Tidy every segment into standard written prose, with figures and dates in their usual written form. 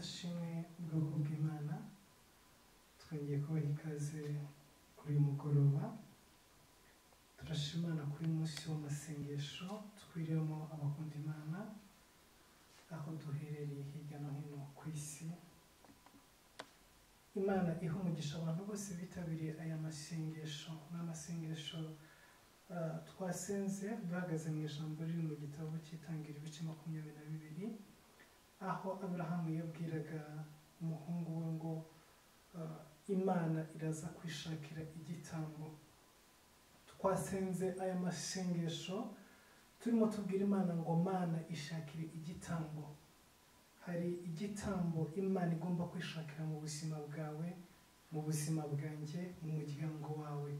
ashimwe ubwoko bw'Imana twongeye kubaha ikaze kuri uyu mugoroba turashimana kuri munsi w'amasengesho twiremo abakunda Imana aho duherereye hirya no hino ku isi. Imana iha umugisha abantu bose bitabiriye aya masengesho n'amasengesho twasenze duhagaze mu ijambo riri mu gitabo cy'itangira ibice 22 aho Aburahamu yabwiraga umuhungu we ngo Imana iraza kwishakira igitambo. Twasenze aya masengesho turimo tubwira Imana ngo Mana ishakire igitambo. Hari igitambo Imana igomba kwishakira mu buzima bwawe, mu buzima bwanjye, mu muryango wawe.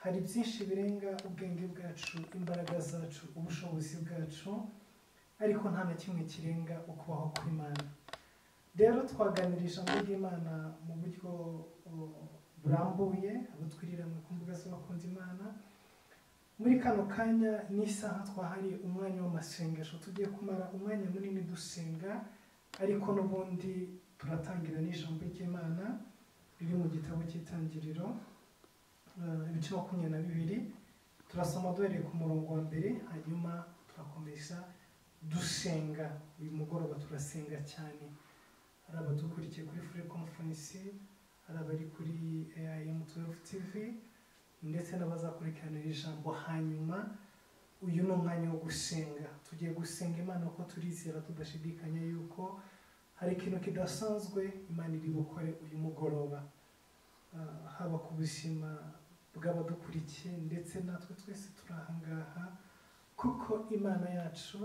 Hari byinshi birenga ubwenge bwacu, imbaraga zacu, ubushobozi bwacu, ariko nta na kimwe kirenga ukubaho kw'Imana. Rero twaganirije ijambo ry'Imana mu buryo burambuye abo twirira mu kumbuga z'abakunda Imana. Muri kano kanya n'isaha twahariye umwanya w'amasengesho, tugiye kumara umwanya munini dusenga, ariko n'ubundi turatangira n'ijambo ry'Imana riri mu gitabo cy'itangiriro ibice 22. Turasoma duhereye ku murongo wa mbere hanyuma turakomeza dusenga. Uyu mugoroba turasenga cyane, hari abadukurikiye kuri Free Conference, hari abari kuri AM12 TV ndetse n'abazakurikiranira ijambo. Hanyuma uyu ni umwanya wo gusenga, tugiye gusenga Imana uko turizera tudashidikanya yuko hari ikintu kidasanzwe Imana iri bukore uyu mugoroba, haba ku buzima bw'abadukurikiye ndetse natwe twese turahangaha, kuko Imana yacu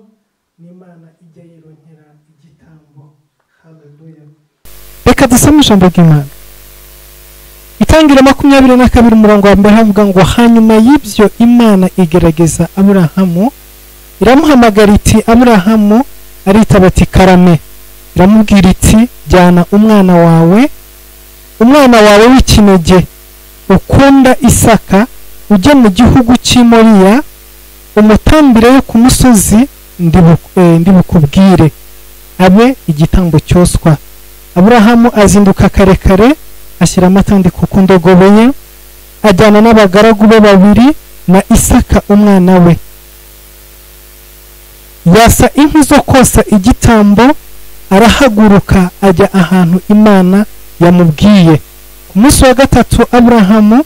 ni Imana ijya yironkera igitambo. Haleluya. Reka dusome ijambo ry'Imana. Itangira 22 umurongo wa mbere havuga ngo hanyuma y'ibyo Imana igerageza Aburahamu, iramuhamagara iti Aburahamu, aritaba ati karame. Iramubwira iti jyana umwana wawe w'ikinege ukunda Isaka, ujye mu gihugu cy'i Moriya, umutambire yo ku musozi ndibukubwire, abe igitambo cyoswa. Aburahamu azinduka kare kare, ashyira amatandiko ku ndogobe ye, ajyana n'abagaragu be 2 na Isaka umwana we. Yasa inkwi zo kosa igitambo, arahaguruka ajya ahantu Imana yamubwiye. Ku munsi wa 3 Aburahamu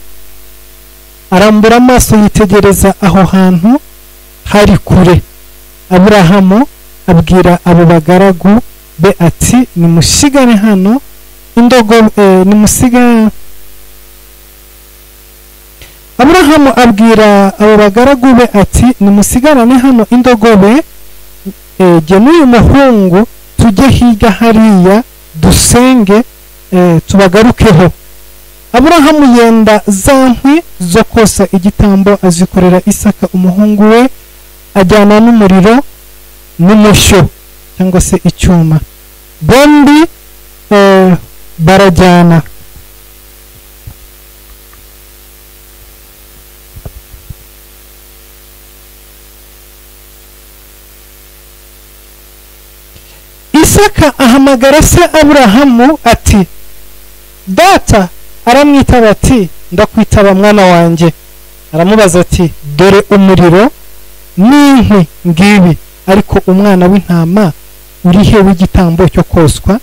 arambura amaso yitegereza aho hantu hari kure. Aburahamu abwira abo bagaragu be ati nimusigane hano Aburahamu abwira abo bagaragu be ati nimusigarane hano indogobe, jye n'uyu muhungu tujye hirya hariya dusenge tubagarukeho. Aburahamu yenda za nkwi zo kosa igitambo azikorera Isaka umuhungu we, ajyana n'umuriro n'umushyo cyangwa se icyuma, bombi barajyana. Isaka ahamagara se Aburahamu ati data. Aramwitaba ati ndakwitaba mwana wanjye. Aramubaza ati dore umuriro n'inkwi ngibi, ariko umwana w'intama urihe w'igitambo cyo koswa?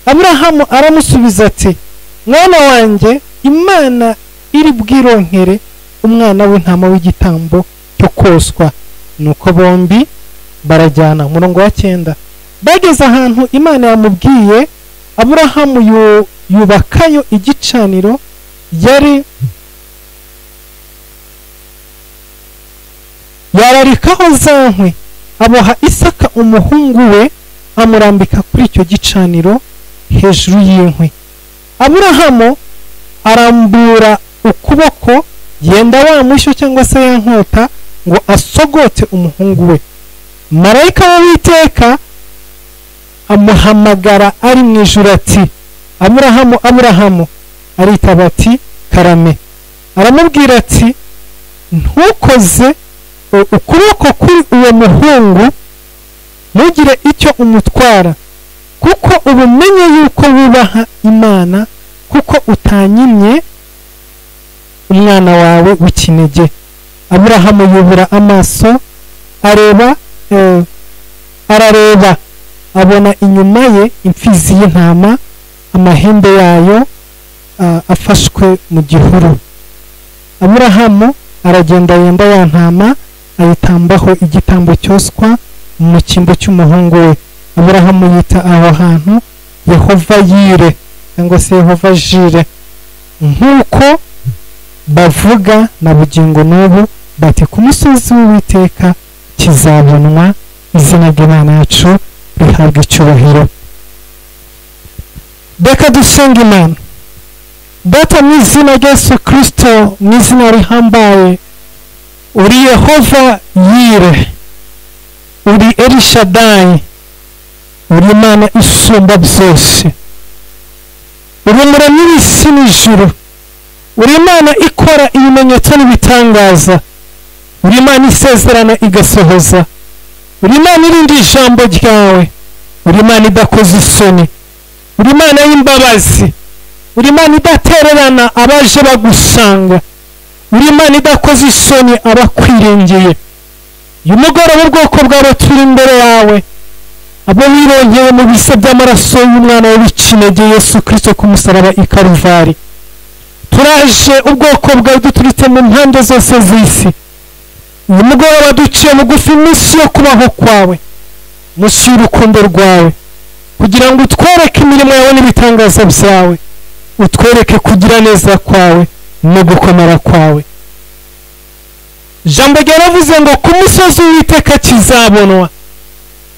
Aburahamu aramusubiza ati mwana wanjye, Imana iri bwironkere umwana w'intama w'igitambo cyo koswa. Nuko bombi barajyana. Umurongo wa 9. Bageze ahantu Imana yamubwiye, Aburahamu yubakayo igicaniro, yararikaho za nkwi, aboha Isaka umuhungu we, amurambika kuri icyo gicaniro hejuru y'inkwi. Aburahamu arambura ukuboko, yenda wa mushyo cyangwa se ya nkota ngo asogote umuhungu we. Marayika w'Uwiteka amuhamagara ari mu ijuru ati Aburahamu, Aburahamu. Aritaba ati karame. Aramubwira ati ntukoze ukuboko kuri uwo muhungu, ntugire icyo umutwara, kuko ubumenye yuko wubaha Imana kuko utanyimye umwana wawe w'ikinege. Aburahamu yubura amaso arareba abona inyuma ye imfizi y'intama, amahembe yayo afashwe mu gihuru. Aburahamu aragenda yenda ya ntama ayitambaho igitambo cyoswa mu cyimbo cy'umuhungu we. Aburahamu yita aho hantu Yehova Yire cyangwa se Yehova Jire, nk'uko bavuga na bugingo n'ubu bati ku musozi w'Uwiteka kizabonwa, izina ry'Imana yacu rihabwa icyubahiro. Reka dusenga Imana. Data, mu izina rya Yesu Kristo, mu izina rihambaye, uri Yehova Yire, uri Elishadayi, uri Imana isumba byose, uri umuremyi w'isi n'ijuru, uri Imana ikora ibimenyetso n'ibitangaza, uri Imana isezerana igasohoza, uri Imana irinda ijambo ryawe, uri Imana idakoze isoni, uri Imana y'imbabazi, uri Imana idatererana abaje bagusanga, uri Imana idakoze isoni abakwiringiye. Uyu mugoroba ubwoko bwawe turi imbere yawe, abo wirongeye mu bise by'amaraso y'umwana w'ikinege Yesu Kristo ku musaraba i Karuvari. Turaje ubwoko bwawe duturutse mu mpande zose z'isi. Uyu mugoroba duciye bugufi iminsi yo kubaho kwawe, munsi y'urukundo rwawe, kugira ngo utwereke imirimo yawe n'ibitangaza byawe, utwereke kugira neza kwawe no gukomera kwawe. Jambo ryaravuze ngo ku musozi w'Uwiteka kizabonwa.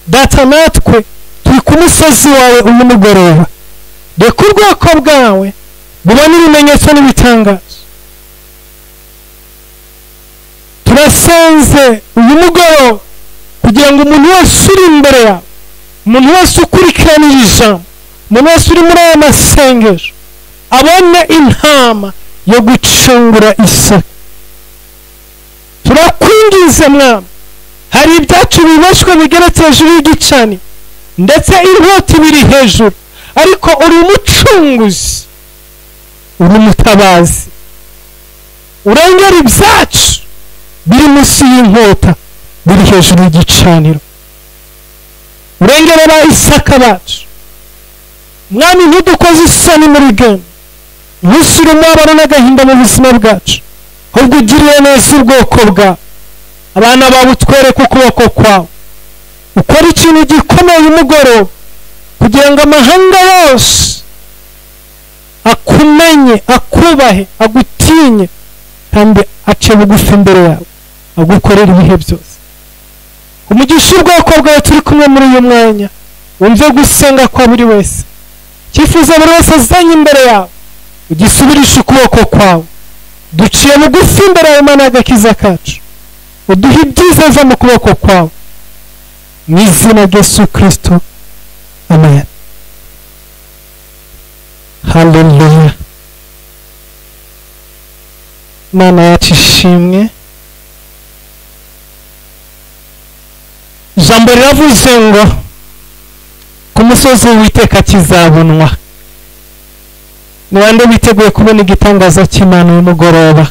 Data, natwe turi ku musozi wawe uyu mugoroba, reka ubwoko bwawe bubone ibimenyetso n'ibitangaza. Turasenze uyu mugoroba kugira ngo umuntu wese uri imbere yawe, umuntu wese ukurikirana iri jambo, umuntu wese uri muri aya masengesho abone intama yo gucungura isaka. Turakwinginze Mwami, hari ibyacu biboshywe bigeretse hejuru y'igicani ndetse inkota biri hejuru, ariko uri umucunguzi, uri umutabazi, urengera ibyacu biri munsi y'inkota biri hejuru y'igicaniro, urengerera isaka bacu. Mwami, ntudukoze isoni muri genda, ntushyire umubabaro n'agahinda mu buzima bwacu, ahubwo ugirire neza ubwoko bwawe. Abana bawe utwereke ukuboko kwawe, ukora ikintu gikomeye umugoroba kugira ngo amahanga yose akumenye, akubahe, agutinye kandi ace bugufi imbere yawe, agukorera ibihe byose. Umugisha ubwoko bwawe turi kumwe muri uyu mwanya, wumve gusenga kwa buri wese, cyifuza buri wese azanye imbere yawe, ugisubirishe ukuboko kwawe. Duciye bugufi imbere yawe Mana y'agakiza kacu, uduhe ibyiza biva mu kuboko kwawe, mu izina rya Yesu Kristo, amen. Haleluya. Mana yacu ishimwe. Ijambo riravuze ngo ku musozi w'Uwiteka kizabonwa. Ni bande biteguye kubona igitangaza cy'Imana uyu mugoroba?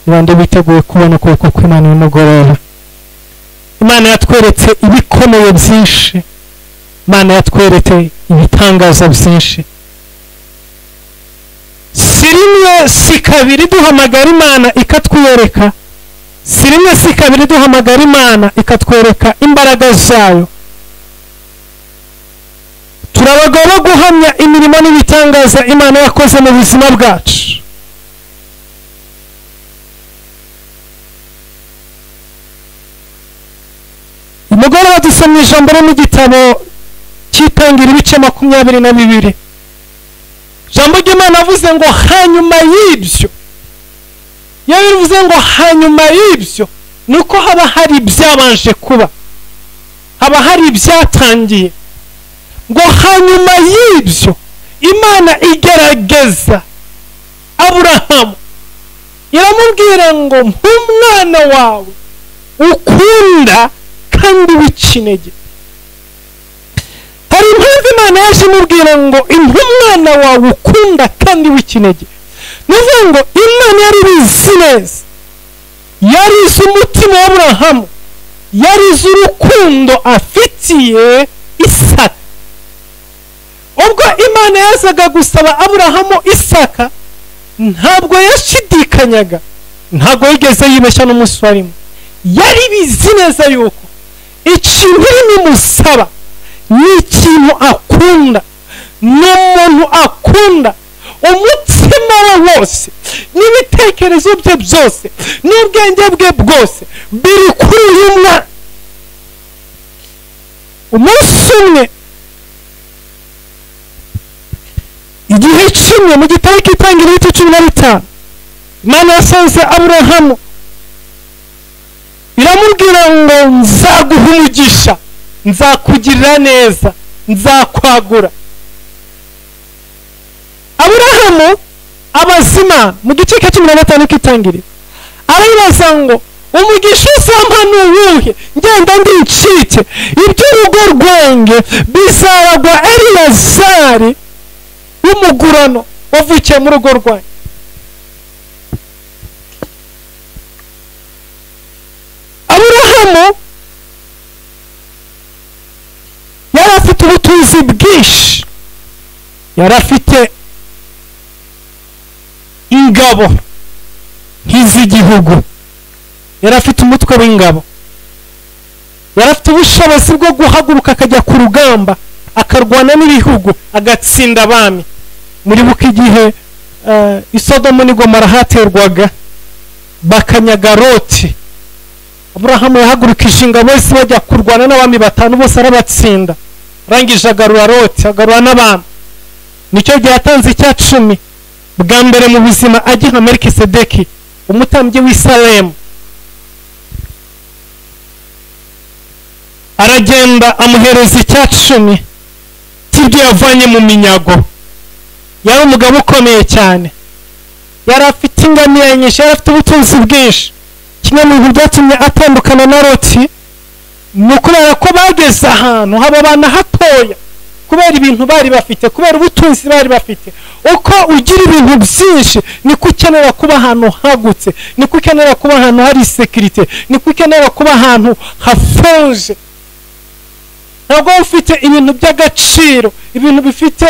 Ni bande biteguye kubona ukuboko kw'Imana uyu mugoroba? Imana yatweretse ibikomeye byinshi, Imana yatweretse ibitangaza byinshi. Si rimwe si kabiri duhamagara Imana ikatwiyereka, si rimwe si kabiri duhamagara Imana ikatwereka imbaraga zayo. Turabagomba guhamya imirimo n'ibitangaza Imana yakoze mu buzima bwacu. Umugoroba dusomye ijambo ryo mu gitabo cy'Itangiriro ibice 22. Ijambo ry'Imana avuze ngo hanyuma y'ibyo, iyo bivuze ngo hanyuma y'ibyo, nuko haba hari ibyabanje kuba, haba hari ibyatangiye. Ngo hanyuma y'ibyo Imana igerageza Aburahamu, iramubwira ngo nk'umwana wawe ukunda kandi w'ikinege. hari impamvu Imana yaje imubwira ngo umwana wawe ukunda kandi w'ikinege. Nivuga ngo Imana yari izi neza, yari izi umutima wa Aburahamu, yari izi urukundo afitiye Isaka. Ubwo Imana yazaga gusaba Aburahamu Isaka, ntabwo yashidikanyaga, ntabwo yigeze yibeshya n'umunsi warimo. Yari bizi neza yuko ikintu nimusaba ni ikintu akunda, n'umuntu akunda umutima we wose, n'ibitekerezo bye byose, n'ubwenge bwe bwose biri kuri uyu mwana. Umunsi umwe, igihe kimwe mu gitabo cy'Itangiriro 15, Imana yasanze Aburahamu iramubwira ngo nzaguha umugisha, nzakugirira neza, nzakwagura. Aburahamu abazima mu gice cya 15 cy'Itangiriro arabibaza ngo umugisha uzampa ni uwuhe, ngenda ndi incike, iby'urugo rwanjye bizaragwa Eliyazari w'umugurano wavukiye mu rugo rwanjye. Aburahamu yari afite ubutunzi bwinshi, yari afite ingabo nk'iz'igihugu, yari afite umutwe w'ingabo, yari afite ubushobozi bwo guhaguruka akajya ku rugamba akarwana n'ibihugu agatsinda abami. Muri buka igihe i Sodomu n'i Gomora haterwaga bakanyaga Loti, Aburahamu yahagurukije ingabo ze bajya kurwana n'abami 5 bose arabatsinda, arangije agarura Loti, agarura n'abami. Nicyo gihe yatanze icya 10 bwa mbere mu buzima agiha Melikisedeki umutambyi w'i Salemu. Aragenda amuhereza icya 10 cy'ibyo yavanye mu minyago. Yari umugabo ukomeye cyane, yari afite ingamiya nyinshi, yari afite ubutunzi bwinshi. Kimwe mu bintu byatumye atandukana na Loti ni ukubera ko bageze ahantu hababana hatoya, kubera ibintu bari bafite, kubera ubutunzi bari bafite. Uko ugira ibintu byinshi niko ukenera kuba ahantu hagutse, niko ukenera kuba ahantu hari sekirite, niko ukenera kuba ahantu hafunze. Ntabwo ufite ibintu by'agaciro, ibintu bifite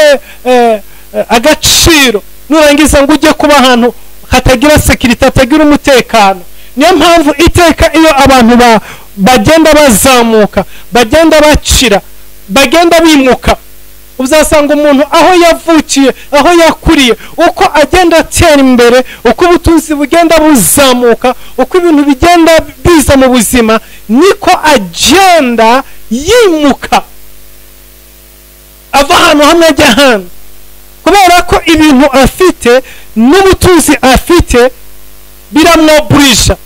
agaciro, nurangiza ngo ujye kuba ahantu hatagira sekirite, hatagira umutekano. Niyo mpamvu iteka iyo abantu bagenda bazamuka, bagenda bacira, bagenda bimuka, uzasanga umuntu aho yavukiye, aho yakuriye, uko agenda atera imbere, uko ubutunzi bugenda buzamuka, uko ibintu bigenda biza mu buzima, niko agenda yimuka ava ahantu hamwe ajya ahandi, kubera ko ibintu afite n'ubutunzi afite biramwoburisha.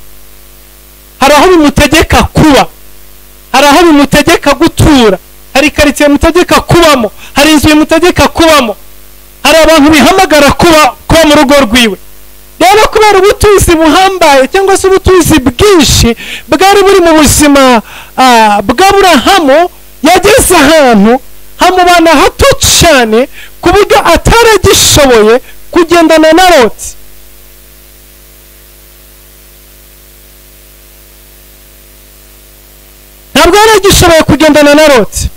Hari aho bimutegeka kuba, hari aho bimutegeka gutura, hari karitsiye bimutegeka kubamo, hari inzu bimutegeka kubamo, hari abantu bihamagara kuba mu rugo rwiwe. Rero kubera ubutunzi buhambaye cyangwa se ubutunzi bwinshi bwari buri mu buzima bw'Aburahamu, yageze ahantu hamubana hato cyane ku buryo ataragishoboye kugendana na Loti. Ntabwo yaragishoboye kugendana na Loti.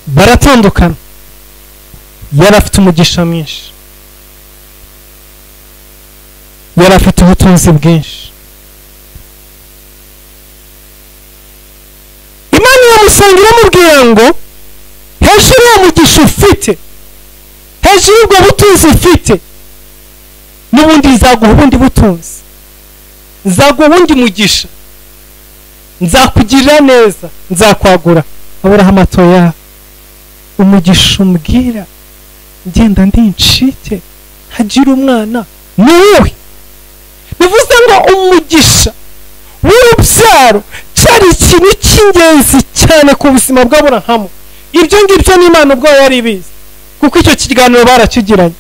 Baratandukana. Yari afite umugisha mwinshi, yari afite ubutunzi bwinshi. Imana yamusangira amubwira ngo hejuru y'umugisha ufite, hejuru y'ubwo butunzi ufite, n'ubundi nzaguha ubundi butunzi, nzaguha ubundi mugisha, nzakugirira neza, nzakwagura. Aburahamu atoya, umugisha umbwira ngenda ndi incike hagira umwana ni wowe. Bivuze ngo umugisha w'urubyaro cyari ikintu cy'ingenzi cyane ku buzima bw'Aburahamu. Ibyo ngibyo n'Imana ubwo yari ibizi, kuko icyo kiganiro barakigiranye.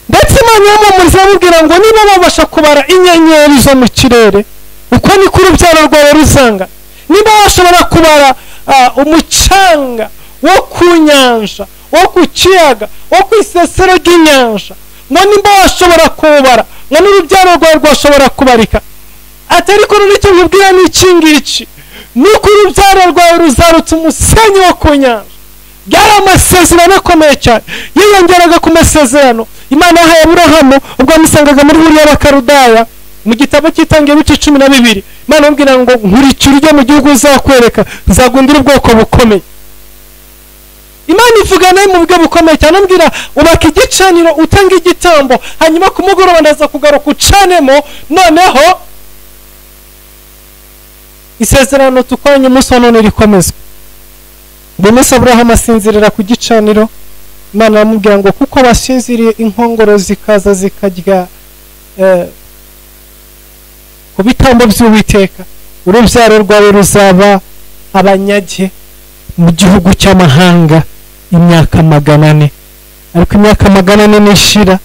Ndetse Imana yamumuriza amubwira ngo niba babasha kubara inyenyeri zo mu kirere, uko niko urubyaro rwawe ruzanga. Niba washobora kubara umucanga wo ku nyanja, wo ku kiyaga, wo ku isesero ry'inyanja, ngo nimba washobora kuwubara, ngo n'urubyaro rwawe rwashobora kubarika. Ati ariko n'icyo nkubwira ni iki ngiki, nuko urubyaro rwawe ruzarutse umusenyi wo ku nyanja. Byari amasezerano akomeye cyane, yiyongeraga ku masezerano Imana yahaye Aburahamu ubwo yamusangaga muri Uri y'Abakaludaya. Mu gitabo cy'Itangiriro 12, Imana amubwira ngo nkurikira ujye mu gihugu uzakwereka, nzagundira ubwoko bukomeye. Imana ivuga nawe mu buryo bukomeye cyane, ambwira ubaka igicaniro, utanga igitambo, hanyuma ku mugoroba ndaza kugaruka ucanemo. Noneho isezerano tukoranye umunsi wa none rikomezwa. Buri munsi Aburahamu asinzirira ku gicaniro. Imana aramubwira ngo kuko basinziriye inkongoro zikaza zikarya ku bitambo by'Uwiteka, urubyaro rwawe ruzaba abanyage mu gihugu cy'amahanga imyaka 400. Ariko imyaka 400 nishira,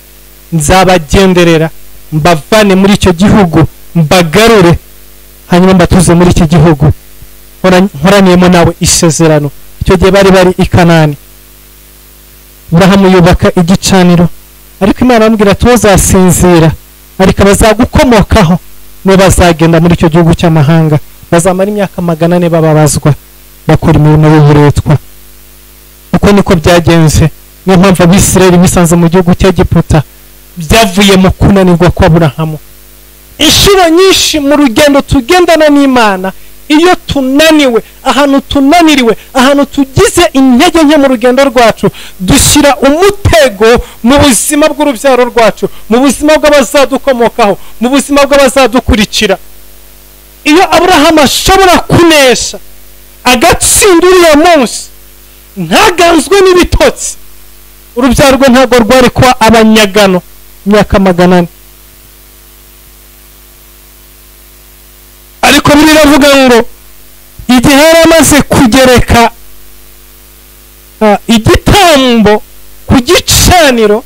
nzabagenderera mbavane muri icyo gihugu, mbagarure, hanyuma mbatuze muri iki gihugu nkoraniyemo nawe isezerano. Icyo gihe bari i Kanani. Aburahamu yubaka igicaniro, ariko Imana amubwira tuzasinzira, ariko abazagukomokaho nibo bazagenda muri icyo gihugu cy'amahanga, bazamara imyaka 400 bababazwa bakora imirimo y'uburetwa. Uko niko byagenze. Niyo mpamvu Abisirayeli bisanze mu gihugu cy'Egiputa byavuye mu kunanirwa kwa Aburahamu. Inshuro nyinshi mu rugendo tugendana n'Imana, iyo tunaniwe, ahantu tunaniriwe, ahantu tugize intege nke mu rugendo rwacu, dushyira umutego mu buzima bw'urubyaro rwacu, mu buzima bw'abazadukomokaho, mu buzima bw'abazadukurikira. Iyo Aburahamu ashobora kunesha agatsinda uriya munsi, ntaganzwe n'ibitotsi, urubyaro rwe ntabwo rwari kuba abanyagano imyaka 400. Ariko biravuga ngo igihe yari amaze kugereka igitambo ku gicaniro,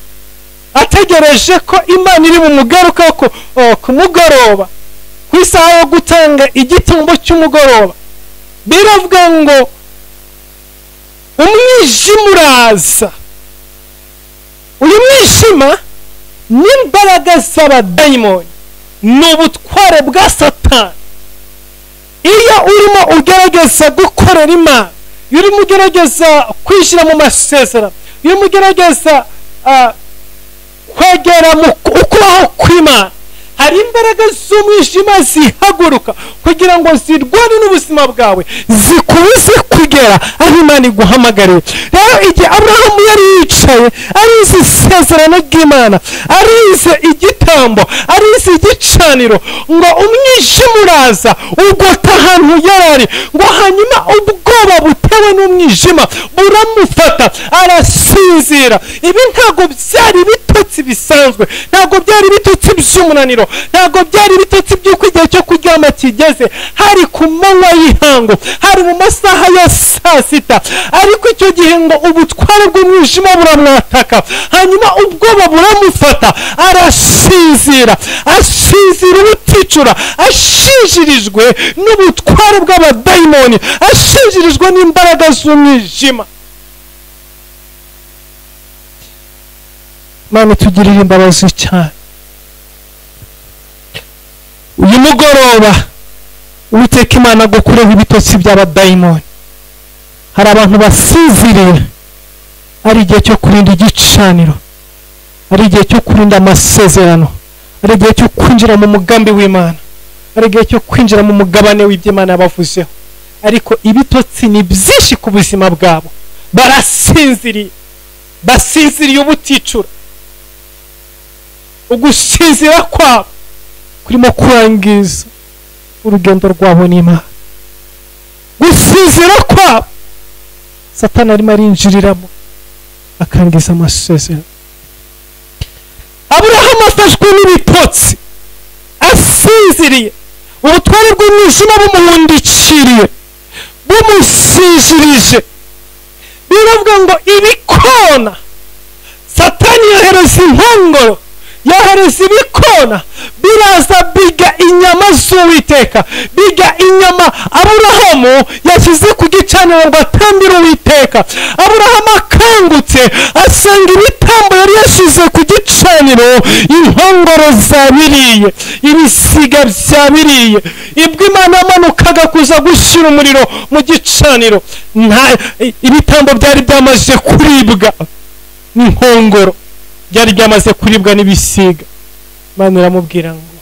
ategereje ko Imana iri bumugaruka ku mugoroba, ku isaha yo gutanga igitambo cy'umugoroba, biravuga ngo umwijima uraza. Uyu mwijima n'imbaraga z'abadayimoni, ni ubutware bwa Satani. Iyo urimo ugerageza gukorera Imana, iyo urimo ugerageza kwishyira mu masezerano, iyo urimo ugerageza kwegera mu ukubaho kw'Imana, hari imbaraga z'umwijima zihaguruka kugira ngo zirwane n'ubuzima bwawe, zikubuze kugera aho Imana iguhamagariye. Rero igihe Aburahamu yari yicaye arize isezerano ry'Imana, arize igitambo, arize igicaniro, ngo umwijima uraza ugota ahantu yarari, ngo hanyuma ubwoba butewe n'umwijima buramufata, arasinzira. Ibi ntabwo byari bitotsi bisanzwe, ntabwo byari bitotsi by'umunaniro, ntabwo byari bitotsi by'uko igihe cyo kuryama kigeze. Hari ku manywa y'ihangu, hari mu masaha ya saa sita, ariko icyo gihe ngo ubutware bw'umwijima buramwataka, hanyuma ubwoba buramufata, arasinzira, asinzira ubuticura, ashinjirijwe n'ubutware bw'abadayimoni, ashinjirijwe n'imbaraga z'umwijima. Mana tugirire imbabazi cyane. Uyu mugoroba Uwiteka Imana gukureho ibitotsi by'abadayimoni. Hari abantu basinziriye, ari igihe cyo kurinda igicaniro, ari igihe cyo kurinda amasezerano, ari igihe cyo kwinjira mu mugambi w'Imana, ari igihe cyo kwinjira mu mugabane w'iby'Imana yabavuzeho. Ariko ibitotsi ni byinshi ku buzima bwabo, barasinziriye, basinziriye ubuticura. Ugusinzira kwabo kurimo kurangiza urugendo rwabo n'Imana. Gusinzira kwabo Satani arimo arinjiriramo akangiza amasezerano. Aburahamu afashwe n'ibitotsi, asinziriye, ubutware bw'umwijima bumuhundikiriye, bumusinzirije. Biravuga ngo ibikona Satani yohereza inkongoro yohereza ibikona biraza biga inyama z'Uwiteka, biga inyama Aburahamu yashyize ku gicaniro ngo atambire Uwiteka. Aburahamu akangutse asanga ibitambo yari yashyize ku gicaniro inkongoro zabiriye, ibisiga byabiriye. Ibwo Imana yamanukaga kuza gushyira umuriro mu gicaniro, ibitambo byari byamaze kuribwa n'inkongoro, byari byamaze kuribwa n'ibisiga. Imana iramubwira ngo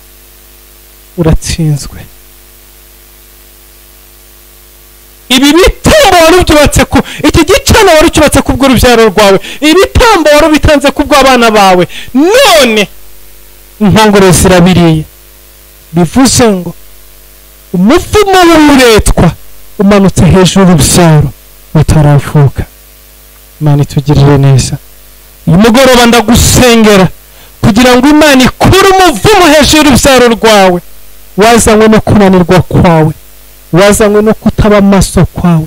uratsinzwe. Ibi bitambo wari ubyubatse ku iki gicaniro, wari ucyubatse ku bw'urubyaro rwawe, ibitambo wari ubitanze ku bw'abana bawe, none inkongoro zirabiriye. Bivuze ngo umuvumo w'uburetwa umanutse hejuru y'urubyaro rutaravuka. Imana itugirire neza. Uyu mugoroba ndagusengera kugira ngo Imana ikure umuvumo hejuru y'urubyaro rwawe, wazanywe no kunanirwa kwawe, wazanywe no kutaba amaso kwawe,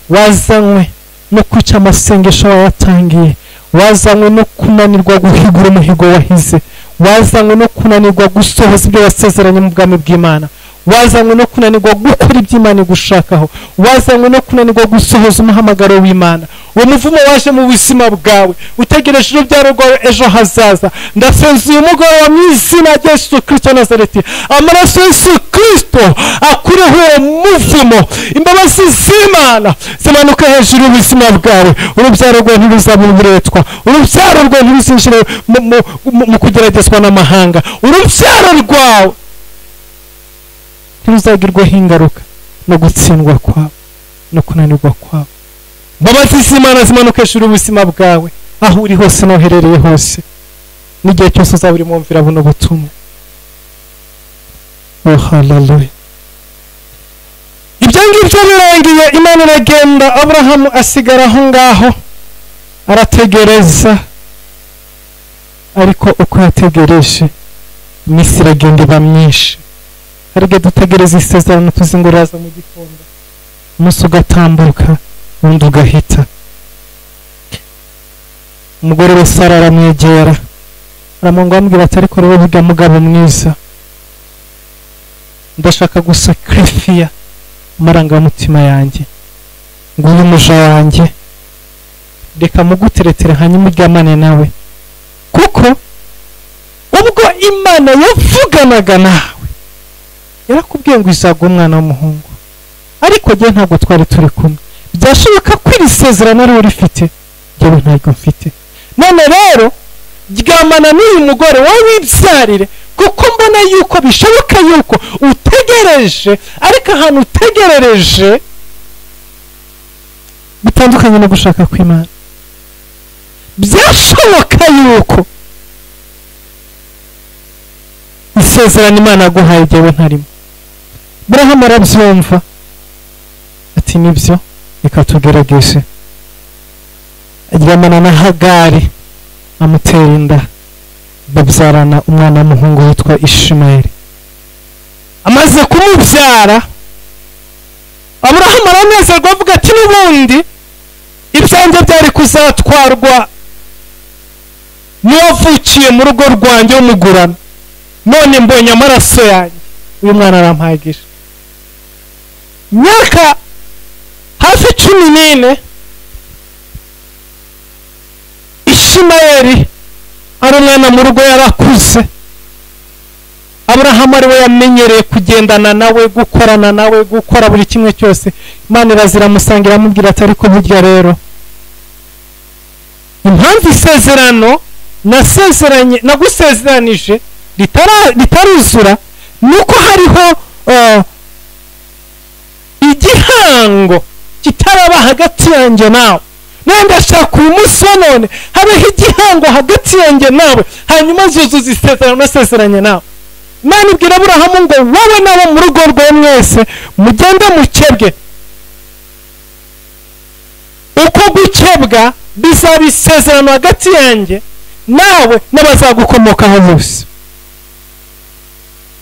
wazanywe no kwica amasengesho wayatangiye, wazanywe no kunanirwa guhigura umuhigo wahize, wazanywe no kunanirwa gusohoza ibyo wasezeranye mu bwami bw'Imana, wazanywe no kunanirwa gukora iby'Imana igushakaho, wazanywe no kunanirwa gusohoza umuhamagaro w'Imana. Uwo muvumo waje mu buzima bwawe utegereje urubyaro rwawe ejo hazaza. Ndasenze uyu mugoroba mu izina rya Yesu Kristo wa Nazareti, amaraso ya Yesu Kristo akureho uwo muvumo. Imbabazi z'Imana zimanuka hejuru y'ubuzima bwawe. Urubyaro rwawe ntiruzaba uburetwa, urubyaro rwawe ntiruzinjire mu kugeragezwa n'amahanga, urubyaro rwawe ntiruzagirwaho ingaruka no gutsindwa kwawe no kunanirwa kwawe. Imbabazi z'Imana zimanuka hejuru y'ubuzima bwawe, aho uri hose n'uherereye hose, n'igihe cyose uzaba uri mu mvira buno butumwa. Oh, haleluya. Ibyo ngibyo birangiye, Imana iragenda, Aburahamu asigara aho ngaho arategereza. Ariko uko yategereje, iminsi iragenda iba myinshi. Hari igihe dutegereza isezerano tuzi ngo riraza mu gitondo, umunsi ugatambuka undi ugahita. Umugore we Sara aramwegera, aramubwira ati ariko rero burya mugabo mwiza, ndashaka gusakrifiya amarangamutima yanjye, ngo uyu muja wanjye reka muguteretere hanyuma uryamane nawe, kuko ubwo Imana yavuganaga nawe yarakubwiye ngo izaguha umwana w'umuhungu, ariko jye ntabwo twari turi kumwe. Byashoboka ko iri sezerano ari urifite, jyewe ntabwo mfite. None rero ryamana n'uyu mugore wowe wibyarire, kuko mbona yuko bishoboka yuko utegereje, ariko ahantu utegerereje bitandukanye no gushaka kw'Imana. Byashoboka yuko isezerano Imana yaguhaye jyewe ntarimo. Aburahamu arabyumva ati nibyo, reka tugerageze. Aryamana na Hagari, amutera inda, babyarana umwana w'umuhungu witwa Ishimayeli. Amaze kumubyara, Aburahamu aranezerwa avuga ati n'ubundi ibyanjye byari kuzatwarwa n'uwavukiye mu rugo rwanjye w'umugurano, none mbonye amaraso yanjye, uyu mwana arampagije. Myaka hafi 14 Ishimayeli ari umwana mu rugo yarakuze. Aburahamu ari we yamenyereye kugendana nawe, gukorana nawe, gukora buri kimwe cyose. Imana iraziramusangira amubwira ati ariko burya rero impamvu isezerano nagusezeranije ritaruzura nuko hariho igihango kitaraba hagati yanjye nawe. None ndashaka uyu munsi wa none habeho igihango hagati yanjye nawe, hanyuma zuzuza isezerano nasezeranye nawe. Imana ibwira Aburahamu ngo wowe nabo mu rugo rwawe mwese mugende mukebwe. Uko gukebwa bizaba isezerano hagati yanjye nawe n'abazagukomokaho bose.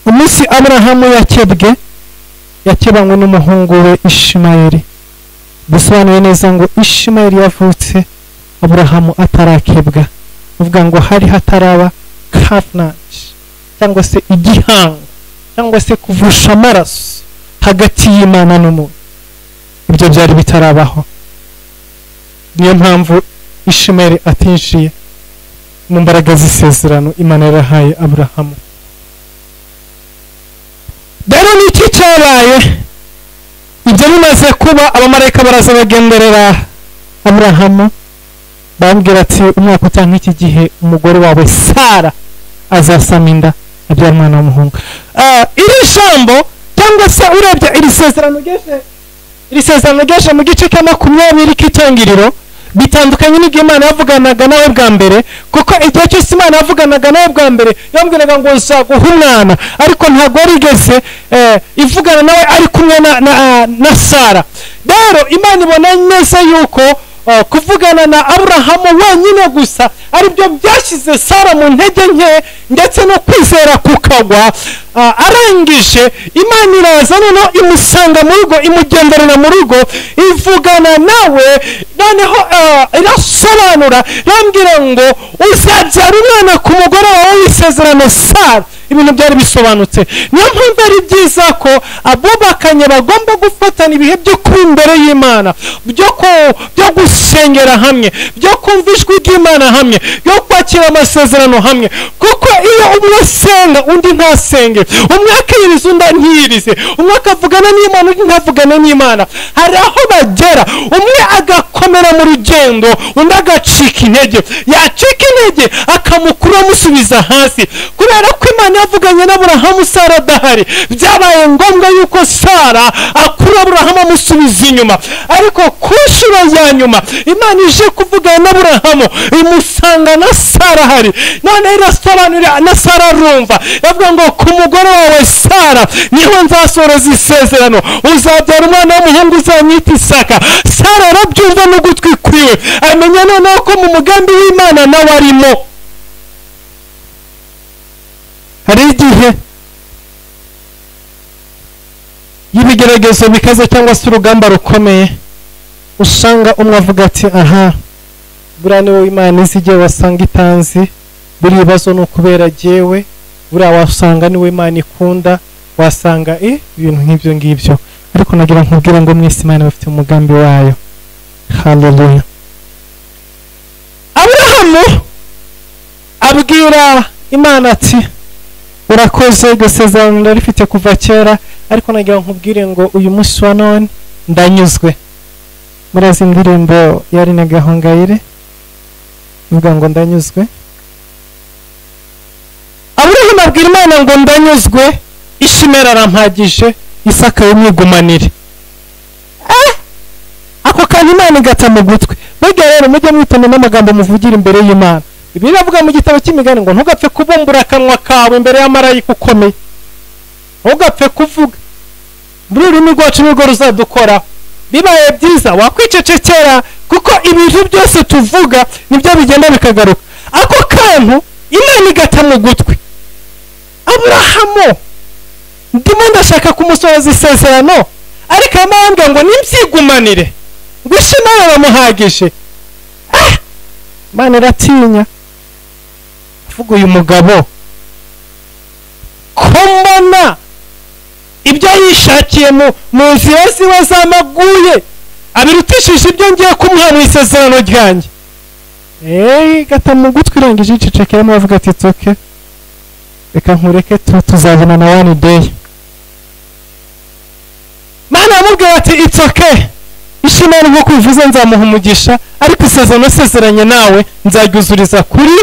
Umunsi Aburahamu yakebanywe n'umuhungu we Ishimayeli. Bisobanuye neza ngo Ishimayeli yavutse Aburahamu atarakebwa, uvuga ngo hari hataraba covenant cyangwa se igihango cyangwa se kuvusha amaraso hagati y'Imana n'umuntu. Ibyo byari bitarabaho. Niyo mpamvu Ishimeli atinjiye mu mbaraga z'isezerano Imana yarahaye Aburahamu. Rero ni iki cyabaye? Ibyo bimaze kuba, abamarayika baraza bagenderera Aburahamu bambwira ati umwaka utaha iki gihe umugore wawe Sara azasama inda abyara umwana w'umuhungu. Iri jambo cyangwa se urebye iri sezerano geje mu gice cya 20 k'itangiriro bitandukanye n'igihe Imana yavuganaga nawe bwa mbere, kuko igihe cyose Imana yavuganaga nawe bwa mbere yambwiraga ngo uzaguha umwana, ariko ntabwo yarigeze ivugana nawe ari kumwe na Sara. Rero Imana ibona neza yuko kuvugana na Aburahamu wenyine gusa aribyo byashyize Sara mu ntege nke ndetse no kwizera kukagwa. Arangije Imana iraza noneho imusanga mu rugo, imugenderera mu rugo, ivugana nawe, noneho irasobanura yambwira ngo uzabyara umwana ku mugore wawe w'isezerano Sara. Ibintu byari bisobanutse. Niyo mpamvu ari byiza ko abubakanye bagomba gufatana ibihe byo kuba imbere y'Imana, byo gusengera hamwe, byo kumva ijwi ry'Imana hamwe, byo kwakira amasezerano hamwe, kuko iyo umwe asenga undi ntasenge, umwe akiriza undi ntiyirize, umwe akavugana n'Imana undi ntavugane n'Imana, hari aho bagera umwe agakomera mu rugendo undi agacika intege, yacika intege akamukura amusubiza hasi. Kubera ko Imana yavuganye na Aburahamu Sara adahari, byabaye ngombwa yuko Sara akura Aburahamu amusubiza inyuma. Ariko ku nshuro ya nyuma Imana ije kuvugana na Aburahamu imusanga na Sara ahari, none irasobanurira na Sara arumva, yavuga ngo ku mugore wawe Sara niho nzasoreza isezerano, uzabyara umwana w'umuhungu uzamwita Isaka. Sara arabyumva n'ugutwi kwiwe, amenya noneho ko mu mugambi w'Imana nawe arimo. Hari igihe y'ibigeragezo bikaze cyangwa se urugamba rukomeye usanga umwe avuga ati aha buriya ni wowe Imana izi igihe wasanga itanzi, buri bibazo ni ukubera jyewe, buriya wasanga ni wowe Imana ikunda, wasanga ibintu nk'ibyo ngibyo. Ariko nagira nkubwira ngo mwese Imana bafite umugambi wayo. Haleluya. Aburahamu abwira Imana ati urakoze, gasezerano ndarifite kuva kera, ariko nagira nkubwire ngo uyu munsi wa none ndanyuzwe. Murazi indirimbo yari na Gahongayire ivuga ngo ndanyuzwe. Aburahamu abwira Imana ngo ndanyuzwe, Ishimeli arampagije, Isaka yumwigumanire. Ako kantu Imana igata mu gutwi. Burya rero mujye mwitana n'amagambo muvugira imbere y'Imana. Ibi biravuga mu gitabo cy'imigani ngo ntugapfe kubumbura akanwa kawe imbere y'amarayika ukomeye, ntugapfe kuvuga. Muri ururimi rwacu nirwo ruzadukora. Bibaye byiza wakwicecekera, kuko ibintu byose tuvuga nibyo bigenda bikagaruka. Ako kantu Imana igata mu gutwi. Aburahamu ndimo ndashaka kumusohoza isezerano, ariko amambwa ngo nimbyigumanire, ngo Ishimeli bamuhagije. Imana iratinya, avuga uyu mugabo ko mbona ibyo yishakiye mu nzira ziwe zamaguye abirutishije ibyo ngiye kumuha mu isezerano ryanjye. Gata mu gutwi irangije icecekera avuga ati toke, reka nkureke tuzabonana one day. Mana amubwira ati it's okay, Ishimeli nk'uko bivuze nzamuha umugisha, ariko isezerano sezeranye nawe nzaryuzuriza kuri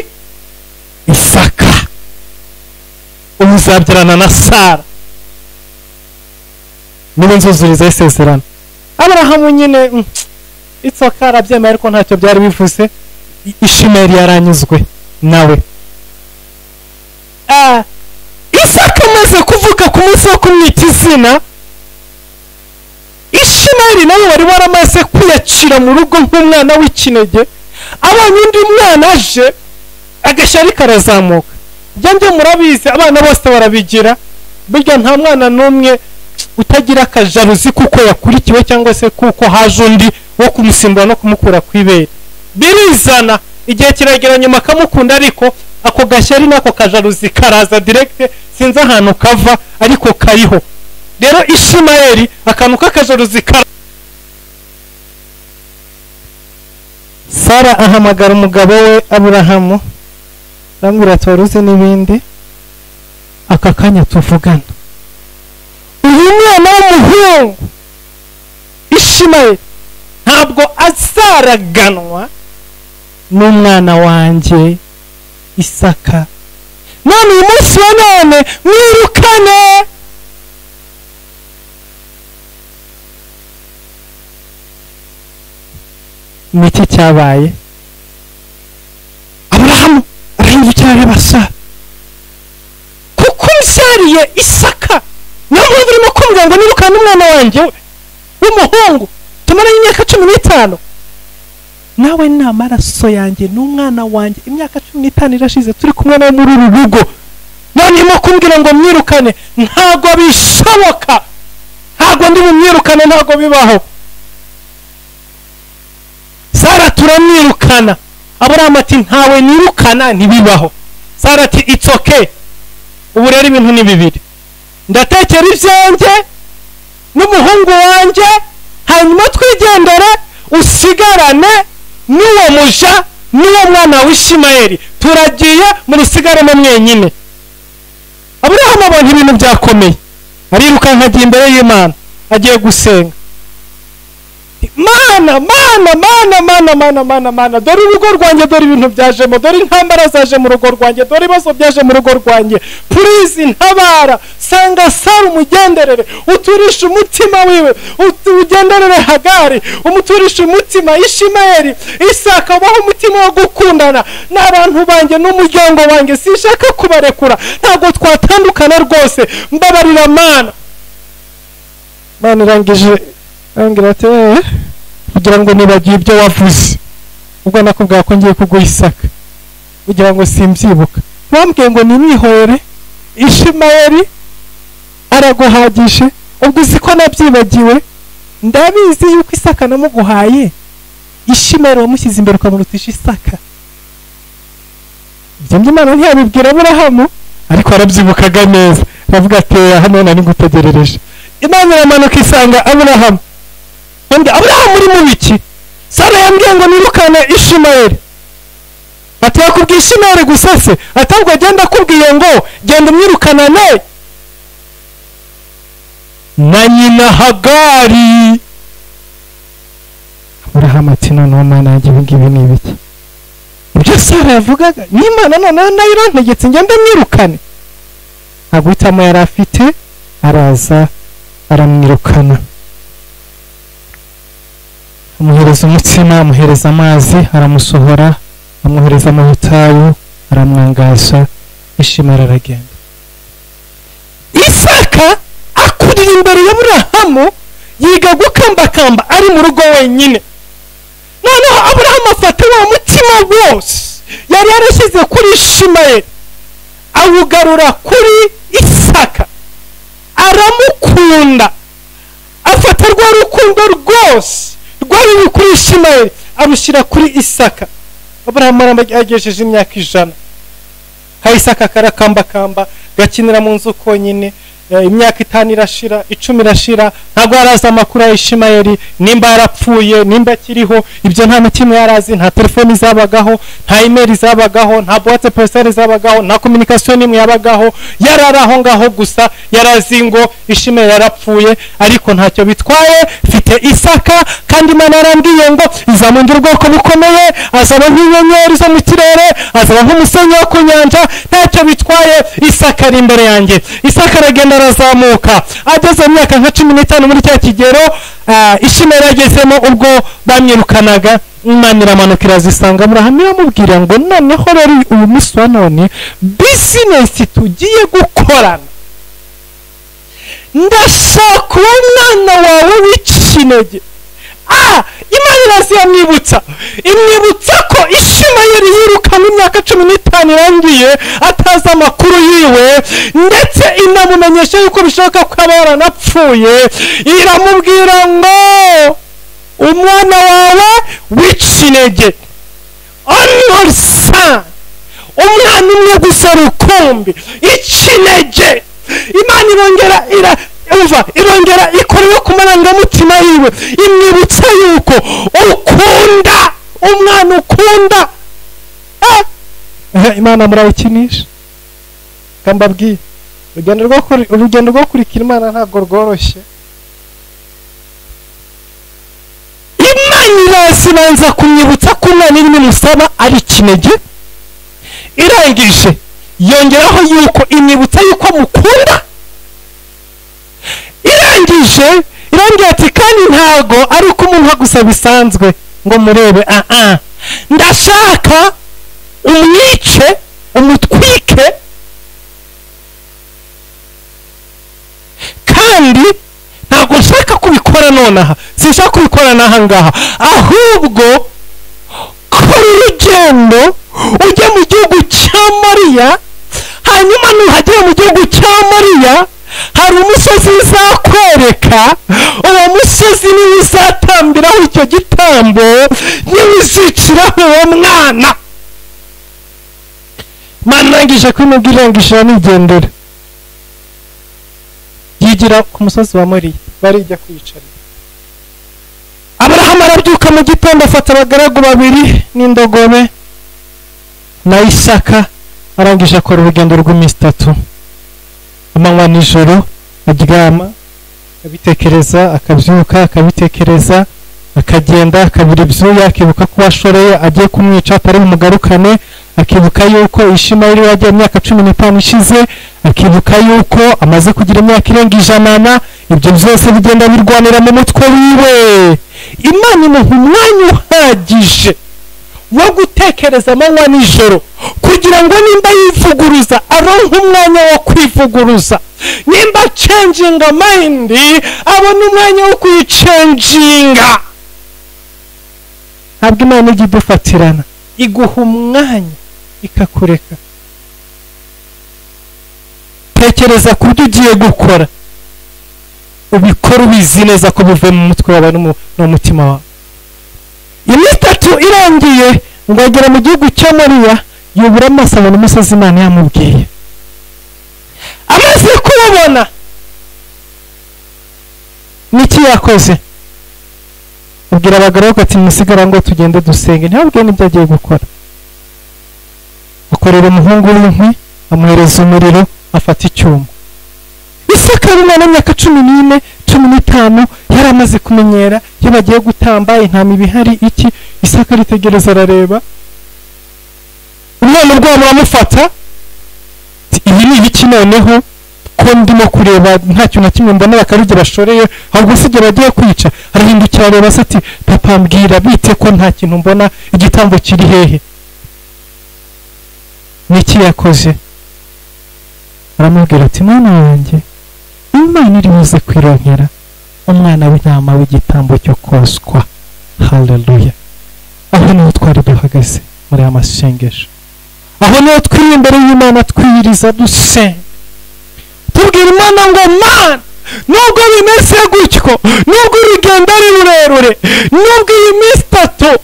Isaka, umuzabyarana na Sara, niba nzuzuriza isezerano. Aburahamu nyine it's okay arabyemera, ariko ntacyo byari bivuze. Ishimeli yaranyuzwe nawe. Isaka amaze kuvuga ku munsi wo kumwita izina, Ishimeli nawe wari waramaze kwiyacira mu rugo nk'umwana w'ikinege, abonye undi mwana aje agashyari karazamuka. Byo murabizi, abana bose barabigira, burya nta mwana n'umwe utagira akajaruzi kuko yakurikiwe cyangwa se kuko haje undi wo kumusimbura no kumukura ku ibere. Birizana igihe kiragera nyuma akamukunda, ariko ako gashyari n'ako kajaruzi karaza direct, sinzi ahantu kava ariko kariho. Rero Ishimayeli akantu k'akajaruzi Sara ahamagara umugabo we Aburahamu, arambwira ati wari uzi n'ibindi, aka kanya tuvugana, uyu mwana w'umuhungu Ishimayeli ntabwo azaraganwa n'umwana wanjye Isaka, none uyu munsi wa none mwirukane. Niki cyabaye? Aburahamu arahindukira areba Sara, kuko mbyariye Isaka, niyo mpamvu urimo kumbwira ngo nirukane umwana wanjye w'umuhungu tumaranye imyaka 15. Nawe ni amaraso yanjye n'umwana wanjye, imyaka 15 irashize turi kumwe nawe muri uru rugo, none urimo kumbwira ngo mwirukane? Ntago bishoboka, ntago ndi bumwirukane, ntago bibaho. Sara turamwirukana. Aburahamu ati ntawe nirukana, ntibibaho. Sara ati it's okay, ubu rero ibintu ni bibiri, ndatekera ibyanjye n'umuhungu wanjye, hanyuma twigendere, usigarane n'uwo muja n'uwo mwana w'Ishimayeli, turagiye murisigaremo mwenyine. Aburahamu abonye ibintu byakomeye, arirukanka agiye imbere y'Imana, agiye gusenga. Mana, dore urugo rwanjye, dore ibintu byajemo, dore intambara zaje mu rugo rwanjye, dore ibibazo byaje mu rugo rwanjye, please ntabara, sanga Sara umugenderere, uturisha umutima wiwe, ugenderere Hagari, umuturisha umutima Ishimayeli, Isaka, ubaho umutima wo gukundana n'abantu banjye n'umuryango wanjye, sinshaka kubarekura, ntabwo twatandukana rwose, mbabarira Mana. Mana irangije angira ati kugira ngo nibagiye ibyo wavuze, ubwo nakubwira ko ngiye kuguha Isaka, kugira ngo simbyibuka, wambwiye ngo nimwihorere, Ishimayeli araguhagishe, ubwo uzi ko nabyibagiwe, ndabizi yuko Isaka namuguhaye, Ishimayeli wamushyize imbere ukamurutisha Isaka. Ibyo Imana ntiyabibwira Aburahamu, ariko arabyibukaga neza, aravuga ati hano nari ngutegerereje. Imana iramanuka isanga Aburahamu, Aburahamu uri mu biki? Sara yambwiye ngo nirukane Ishimayeli. Ati yakubwiye Ishimayeli gusa se? Atabwo agenda akubwiye ngo genda umwirukanane na nyina Hagari. Aburahamu ati noneho Mana yanjye ibi ni ibiki? Ibyo Sara yavugaga n'Imana noneho nayo irantegetse ngende mwirukane. Aguhitamo yari afite, araza aramwirukana, amuhereza umutsima, amuhereza amazi, aramusohora, amuhereza amahutayu, aramwangaza. Ishimayeli aragenda. Isaka akurira imbere ya Aburahamu, yiga gukambakamba ari mu rugo wenyine. Noneho Aburahamu afata wa mutima wose yari yarashyize kuri Ishimayeli, awugarura kuri Isaka, aramukunda, afata rwa rukundo rwose rwari kuri Ishimayeli arushyira kuri Isaka. Aburahamu agejeje imyaka 100, ka Isaka karakambakamba gakinira mu nzu konyine. Imyaka 5 irashira, 10 irashira, ntabwo araza amakuru ya Ishimayeli, nimba yarapfuye, nimba kiriho, ibyo nta mutima yarazi. Nta telefoni zabagaho, nta email zabagaho, nta boîte postale zabagaho, nta communication nimwe yabagaho. Yararaho ngaho gusa, yarazi ngo Ishimayeli yarapfuye, ariko ntacyo bitwaye, mfite Isaka, kandi Imana yarambwiye ngo izamundira ubwoko bukomeye, azaba nk'inyenyeri zo mu kirere, azaba nk'umusenyi wo ku nyanja, ntacyo bitwaye. Isaka ari imbere yanjye. Isaka aragenda arazamuka, ageze mu myaka nka 15 muri cya kigero Ishimayeli agezemo, ubwo bamwirukanaga. Imana iramanuka irazisanga Aburahamu, iramubwira ngo noneho rero uyu munsi wa none business tugiye gukorana, ndashaka uwo mwana wawe w'ikinege. Imana iraziyamwibutsa, imwibutsa ko Ishimayeli yirukana imyaka 15 irangiye atazi amakuru yiwe, ndetse inamumenyesha yuko bishoboka ko aba yaranapfuye. Iramubwira ngo umwana wawe w'ikinege, only igihumbi, ikinege. Imana irongera ikora ku marangamutima yiwe, imwibutsa yuko ukunda umwana ukunda. Imana murayikinisha kambabwiye, urugendo rwo kurikira Imana ntabwo rworoshye. Imana irazibanza kumwibutsa ko umwana irimo imusaba ari ikinege, irangije yongeraho yuko imwibutsa yuko mukunda, irangije irambwira ati kandi ntago ari uko umuntu gusa bisanzwe ngo murebe, ndashaka umwice umutwike, kandi ntabwo nshaka kubikora nonaha, sinshaka kubikora n'aha ngaha, ahubwo kora urugendo ujye mu gihugu cya Moriya, hanyuma nuhagera mu gihugu cya Moriya hari umusozi uzakwereka, uwo musozi niwo uzatambiraho icyo gitambo, niwo uziciraho uwo mwana. Imana irangije kwimubwira, irangije nigendera, yigira ku musozi wa Moriya, barijya kwiyicarira. Aburahamu arabyuka mu gitondo, afata abagaragu babiri n'indogobe na Isaka, arangije akora urugendo rw'iminsi 3, amanywa nijoro, aryama akabitekereza, akabyuka akabitekereza, akagenda akabira ibyuya, akibuka ko washoreye agiye kumwica atari bumugarukane, akibuka yuko Ishimayeli yagiye imyaka 15 ishize, akibuka yuko amaze kugira imyaka irenga 100. Ibyo byose bigenda birwanira mu mutwe wiwe. Imana imuha umwanya uhagije wo gutekereza amanywa nijoro, kugira ngo nimba yivuguruza aronke umwanya wo kwivuguruza, nimba changing mind abone umwanya wo kuyichanginga. Ntabwo Imana ijya idufatirana, iguha umwanya ikakureka. Tekereza ku byo ugiye gukora, ubikora ubizi neza ko bivuye mu mutwe wawe n'umutima wawe. Iminsi 3 irangiye, ngo agera mu gihugu cya Moriya, yubura amaso abona umusozi Imana yamubwiye. Amaze kubabona, niki yakoze? Ubwira abagaragu ati musigara ngo tugende dusenge. Ntabwo n'ibyo agiye gukora. Akorera umuhungu w'inkwi, amuhereza umuriro, afata icyuma. Isaka umwana w'imyaka 14, 15 yari amaze kumenyera, iyo bagiye gutamba intama ibihari iki, Isaka aritegereza arareba. Umwana urwamo amufata, ibi ni ibiki noneho ko ndimo kureba nta kintu na kimwe mbona, bakarujye bashoreye, ahubwo sije bagiye kwica. Arahindukira areba ati papa mbwira bite ko nta kintu mbona, igitambo kiri hehe? Niki yakoze? Aramubwira ati mwana wanjye, Imana iri buze kwironkera umwana w'intama w'igitambo cyo koswa. Haleluya. Aho niho twari duhagaze muri amasengesho, aho niho twiri imbere y'Imana twiyiriza dusenga, tubwira Imana ngo Mana, nubwo bimeze gutyo, nubwo urugendo ari rurerure, nubwo iyi minsi 3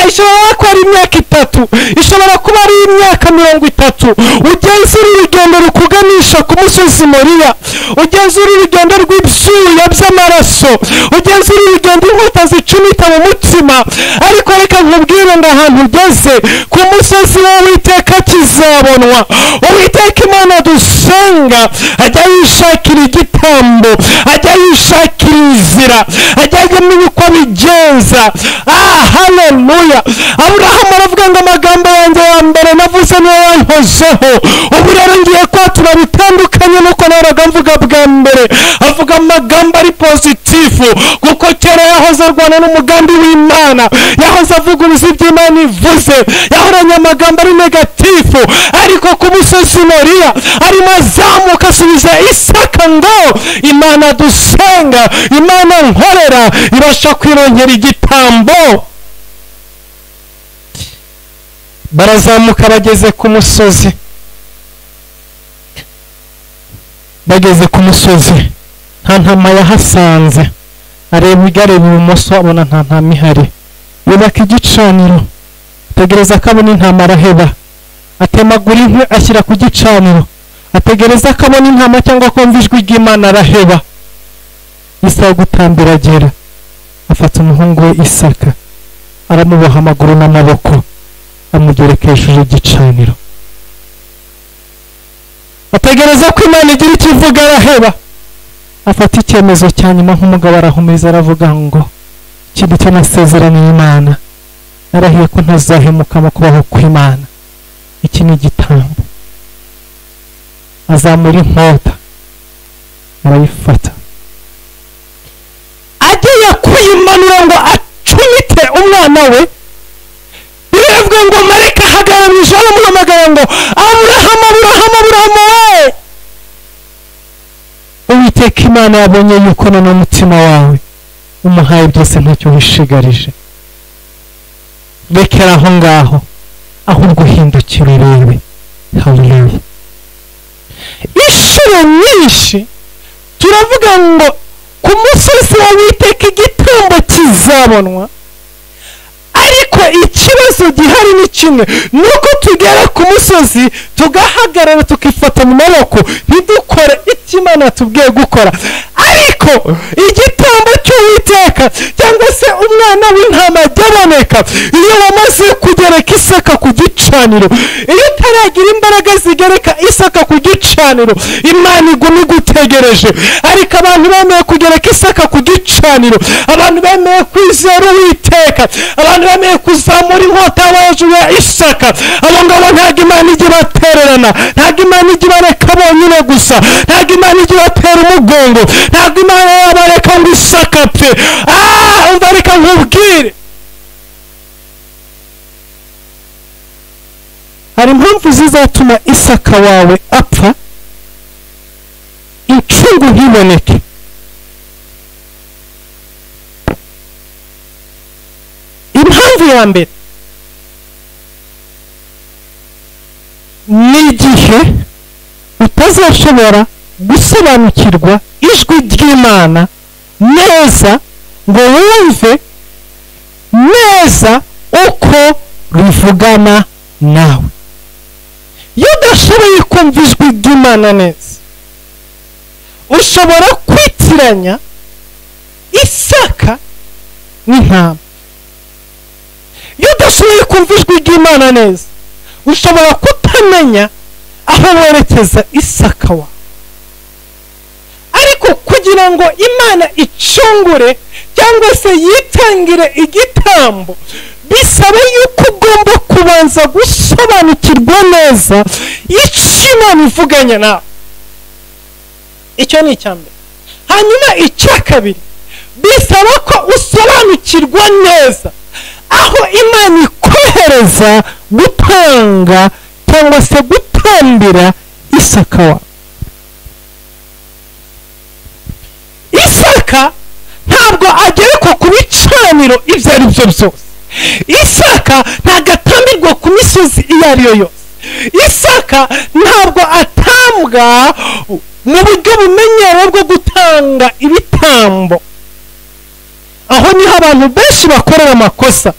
ishobora kuba ari imyaka 3, ishobora kuba ari imyaka 30, ugeze urugendo rukuganisha ku musozi Moriya, ugeze urugendo rw'ibyuya by'amaraso, ugeze urugendo inkota zicumita mu mutima, ariko reka nkubwire ngo ahantu ugeze ku musozi w'Uwiteka kizabonwa. Uwiteka Imana dusenga ajya yishakira igitambo, ajya yishakira inzira, ajya amenya uko bigenza. Haleluya. Aburahamu aravuga ngo amagambo yanjye ya mbere navuze niyo yankozeho, ubu rero ngiye kwatura bitandukanye nuko naraga mvuga bwa mbere. Avuga amagambo ari positifu, kuko kera yahoze arwana n'umugambi w'Imana, yahoze avuguruza ibyo Imana ivuze, yahoranye amagambo ari negatifu, ariko ku musozi Moriya arimo azamuka asubiza Isaka ngo Imana dusenga, Imana nkorera ibasha kwironkera igitambo. Barazamuka bageze ku musozi, nta ntama yahasanze. Areba igareba ibumoso, abona nta ntama ihari, yubaka igicaniro, tegereza ko abona intama araheba. atemagura inkwi ashyira ku gicaniro, ategereza ko abona intama cyangwa kumva ijwi ry'Imana, araheba. Isaha gutambira agera, afata umuhungu we Isaka, aramuboha amaguru n'amaboko, amugereka hejuru y'igicaniro. Ategereza ko Imana igira icyo ivuga, araheba. Afata icyemezo cya nyuma nk'umugabo, arahumiriza aravuga ngo ikindi cyo nasezeraniye Imana, narahiye ko ntazahemuka mu kubaho kw'Imana. Iki ni igitambo. Azamura inkota, arayifata, agiye kuyimanura ngo acumite umwana we, biravuga ngo marayika ahagarara mu ijoro amuhamagara ngo Aburahamu, Aburahamu, Aburahamu we! Uwiteka Imana yabonye yuko none umutima wawe umuhaye byose, ntacyo wishigarije. Rekera aho ngaho, ahubwo uhindukira urebe. Haleluya. Inshuro nyinshi turavuga ngo ku musozi wa Uwiteka igitambo kizabonwa, ariko ikibazo gihari ni kimwe, nuko tugera ku musozi tugahagarara tukifata mu maboko ntidukore icyo Imana tubwiye gukora. Ariko igitambo cy'Uwiteka cyangwa se umwana w'intama jyaboneka iyo wamaze kugereka Isaka ku gicaniro. Iyo utaragira imbaraga zigereka Isaka ku gicaniro, Imana iguma igutegereje. Ariko abantu bemeye kugereka Isaka ku gicaniro, abantu bemeye kwizera Uwiteka, abantu bemeye kuzamura inkota hejuru ya Isaka, abo ngabo ntabwo Imana ijya ibatererana, ntabwo Imana ijya ibareka bonyine gusa, ntabwo Imana ijya ibatera umugongo, ntabwo Imana yabareka ngo Isaka apfe. Umva reka nkubwire, hari impamvu zizatuma Isaka wawe apfa, incungu ntiboneke. Impamvu ya mbere ni igihe utazashobora gusobanukirwa ijwi ry'Imana neza ngo wumve neza uko rivugana nawe. Iyo udashoboye kumva ijwi ry'Imana neza, ushobora kwitiranya Isaka n'intama. Iyo udashoboye kumva ijwi ry'Imana neza, ushobora kutamenya aho werekeza Isaka wawe. Ariko kugira ngo Imana icungure cyangwa se yitangire igitambo, bisaba yuko ugomba kubanza gusobanukirwa neza icyo Imana ivuganye nawe. Icyo ni icya mbere. Hanyuma icya kabiri, bisaba ko usobanukirwa neza aho Imana ikohereza gutanga cyangwa se gutambira Isaka wawe. Isaka ntabwo agerekwa ku bicaniro ibyo ari byo byose. Isaka ntabwo atambirwa ku misozi iyo ari yo yose. Isaka ntabwo atambwa mu buryo bumenyerewe bwo gutanga ibitambo. Aho niho abantu benshi bakorera amakosa,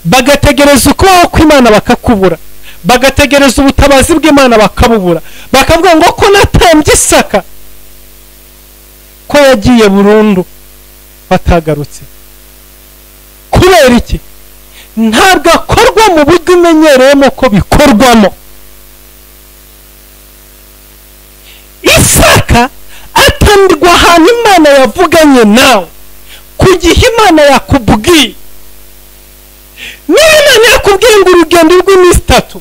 bagategereza ukubaho kw'Imana bakakubura, bagategereza ubutabazi bw'Imana bakabubura, bakavuga ngo ko natambye Isaka ko yagiye burundu batagarutse. Kubera iki? Ntabwo akorwa mu buryo umenyereyemo ko bikorwamo. Isaka atambirwa ahantu Imana yavuganye nawe, ku gihe Imana yakubwiye. Niba Imana yakubwiye ngo urugendo rw'iminsi 3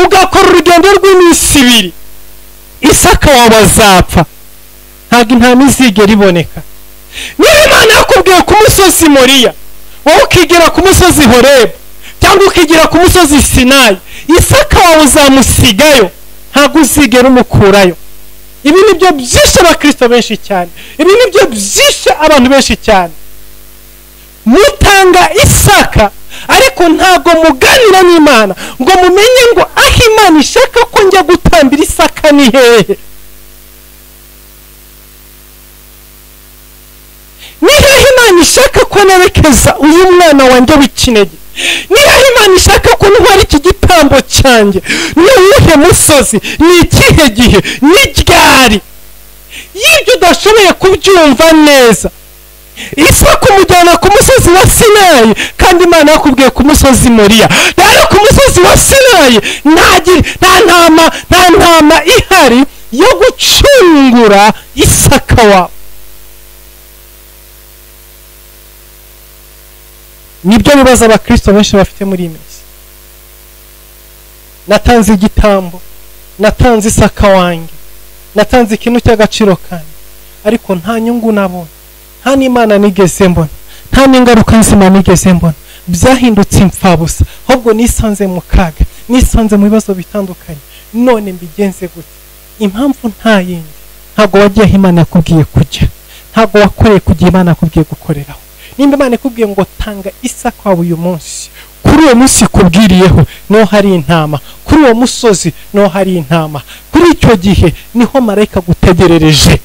ugakora urugendo rw'iminsi 2, Isaka wawe azapfa, ntabwo intama izigera iboneka. Niba Imana yakubwiye ku musozi Moriya, wowe ukigira ku musozi Horebu cyangwa ukigira ku musozi Sinayi, Isaka wawe uzamusigayo, ntabwo uzigera umukurayo. Ibi nibyo byishe abakristo benshi cyane, ibi nibyo byishe abantu benshi cyane. Mutanga Isaka ariko ntabwo muganira n'Imana ngo mumenye ngo aho Imana ishaka ko njya gutambira Isaka ni hehe. Ni hehe Imana ishaka ko nerekeza uyu mwana wanjye w'ikinege. niba Imana ishaka ko ntwara iki gitambo cyanjye, ni uwuhe musozi, ni ikihe gihe, ni ryari? y'ibyo udashoboye kubyumva neza, Isaka umujyana ku musozi wa Sinayi, kandi Imana yakubwiye ku musozi Moriya. Rero ku musozi wa Sinayi nta ntama ihari yo gucungura Isaka wawe. Nibyo bibaza abakristo benshi bafite muri iyi minsi. Natanze igitambo, natanze Isaka wanjye, natanze ikintu cy'agaciro kanjye, ariko nta nyungu nabona, nta n'Imana nigeze mbona, nta n'ingaruka nzima nigeze mbona. Byahindutse impfabusa, ahubwo nisanze mu kaga, nisanze mu bibazo bitandukanye. None mbigenze gute? Impamvu nta yindi, ntabwo wagiye Imana yakubwiye kujya, ntabwo wakoreye kujya Imana yakubwiye gukoreraho. Nimba Imana ikubwiye ngo tanga Isaka wawe uyu munsi, kuri uwo munsi kubwiriyeho niho hari intama, kuri uwo musozi niho hari intama, kuri icyo gihe niho marayika gutegerereje.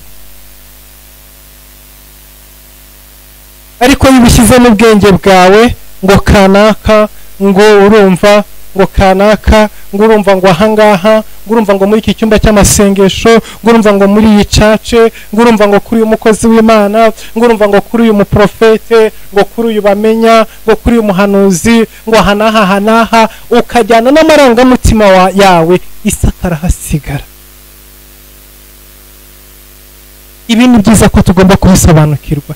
Ariko yibishyize mu bwenge bwawe ngo kanaka, ngo urumva ngo kanaka, ngo urumva ngo ahangaha, ngo urumva ngo muri iki cyumba cy'amasengesho, ngo urumva ngo muri iyi cace, ngo urumva ngo kuri uyu mukozi w'Imana, ngo urumva ngo kuri uyu muprofete, ngo kuri uyu bamenya, ngo kuri uyu muhanuzi, ngo hanaha, ukajyana n'amarangamutima yawe, Isaka arahasigara. Ibi ni byiza ko tugomba kubisobanukirwa.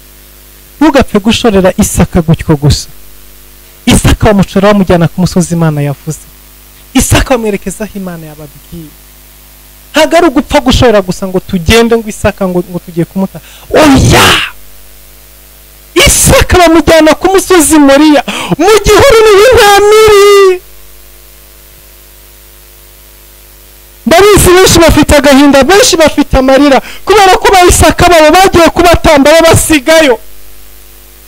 Ntugapfe gushorera Isaka gutyo gusa. Isaka wamucora wamujyana ku musozi Imana yavuze. Isaka wamwerekeza aho Imana yababwiye. Ntabwo ari ugupfa gushorera gusa ngo tugende ngo Isaka ngo tugiye kumuta. Oya! Isaka bamujyana ku musozi Moriya, mu gihuru n'intamiri. Ndabizi benshi bafite agahinda, benshi bafite amarira, kubera ko ba Isaka babo bagiye kubatamba babasigayo.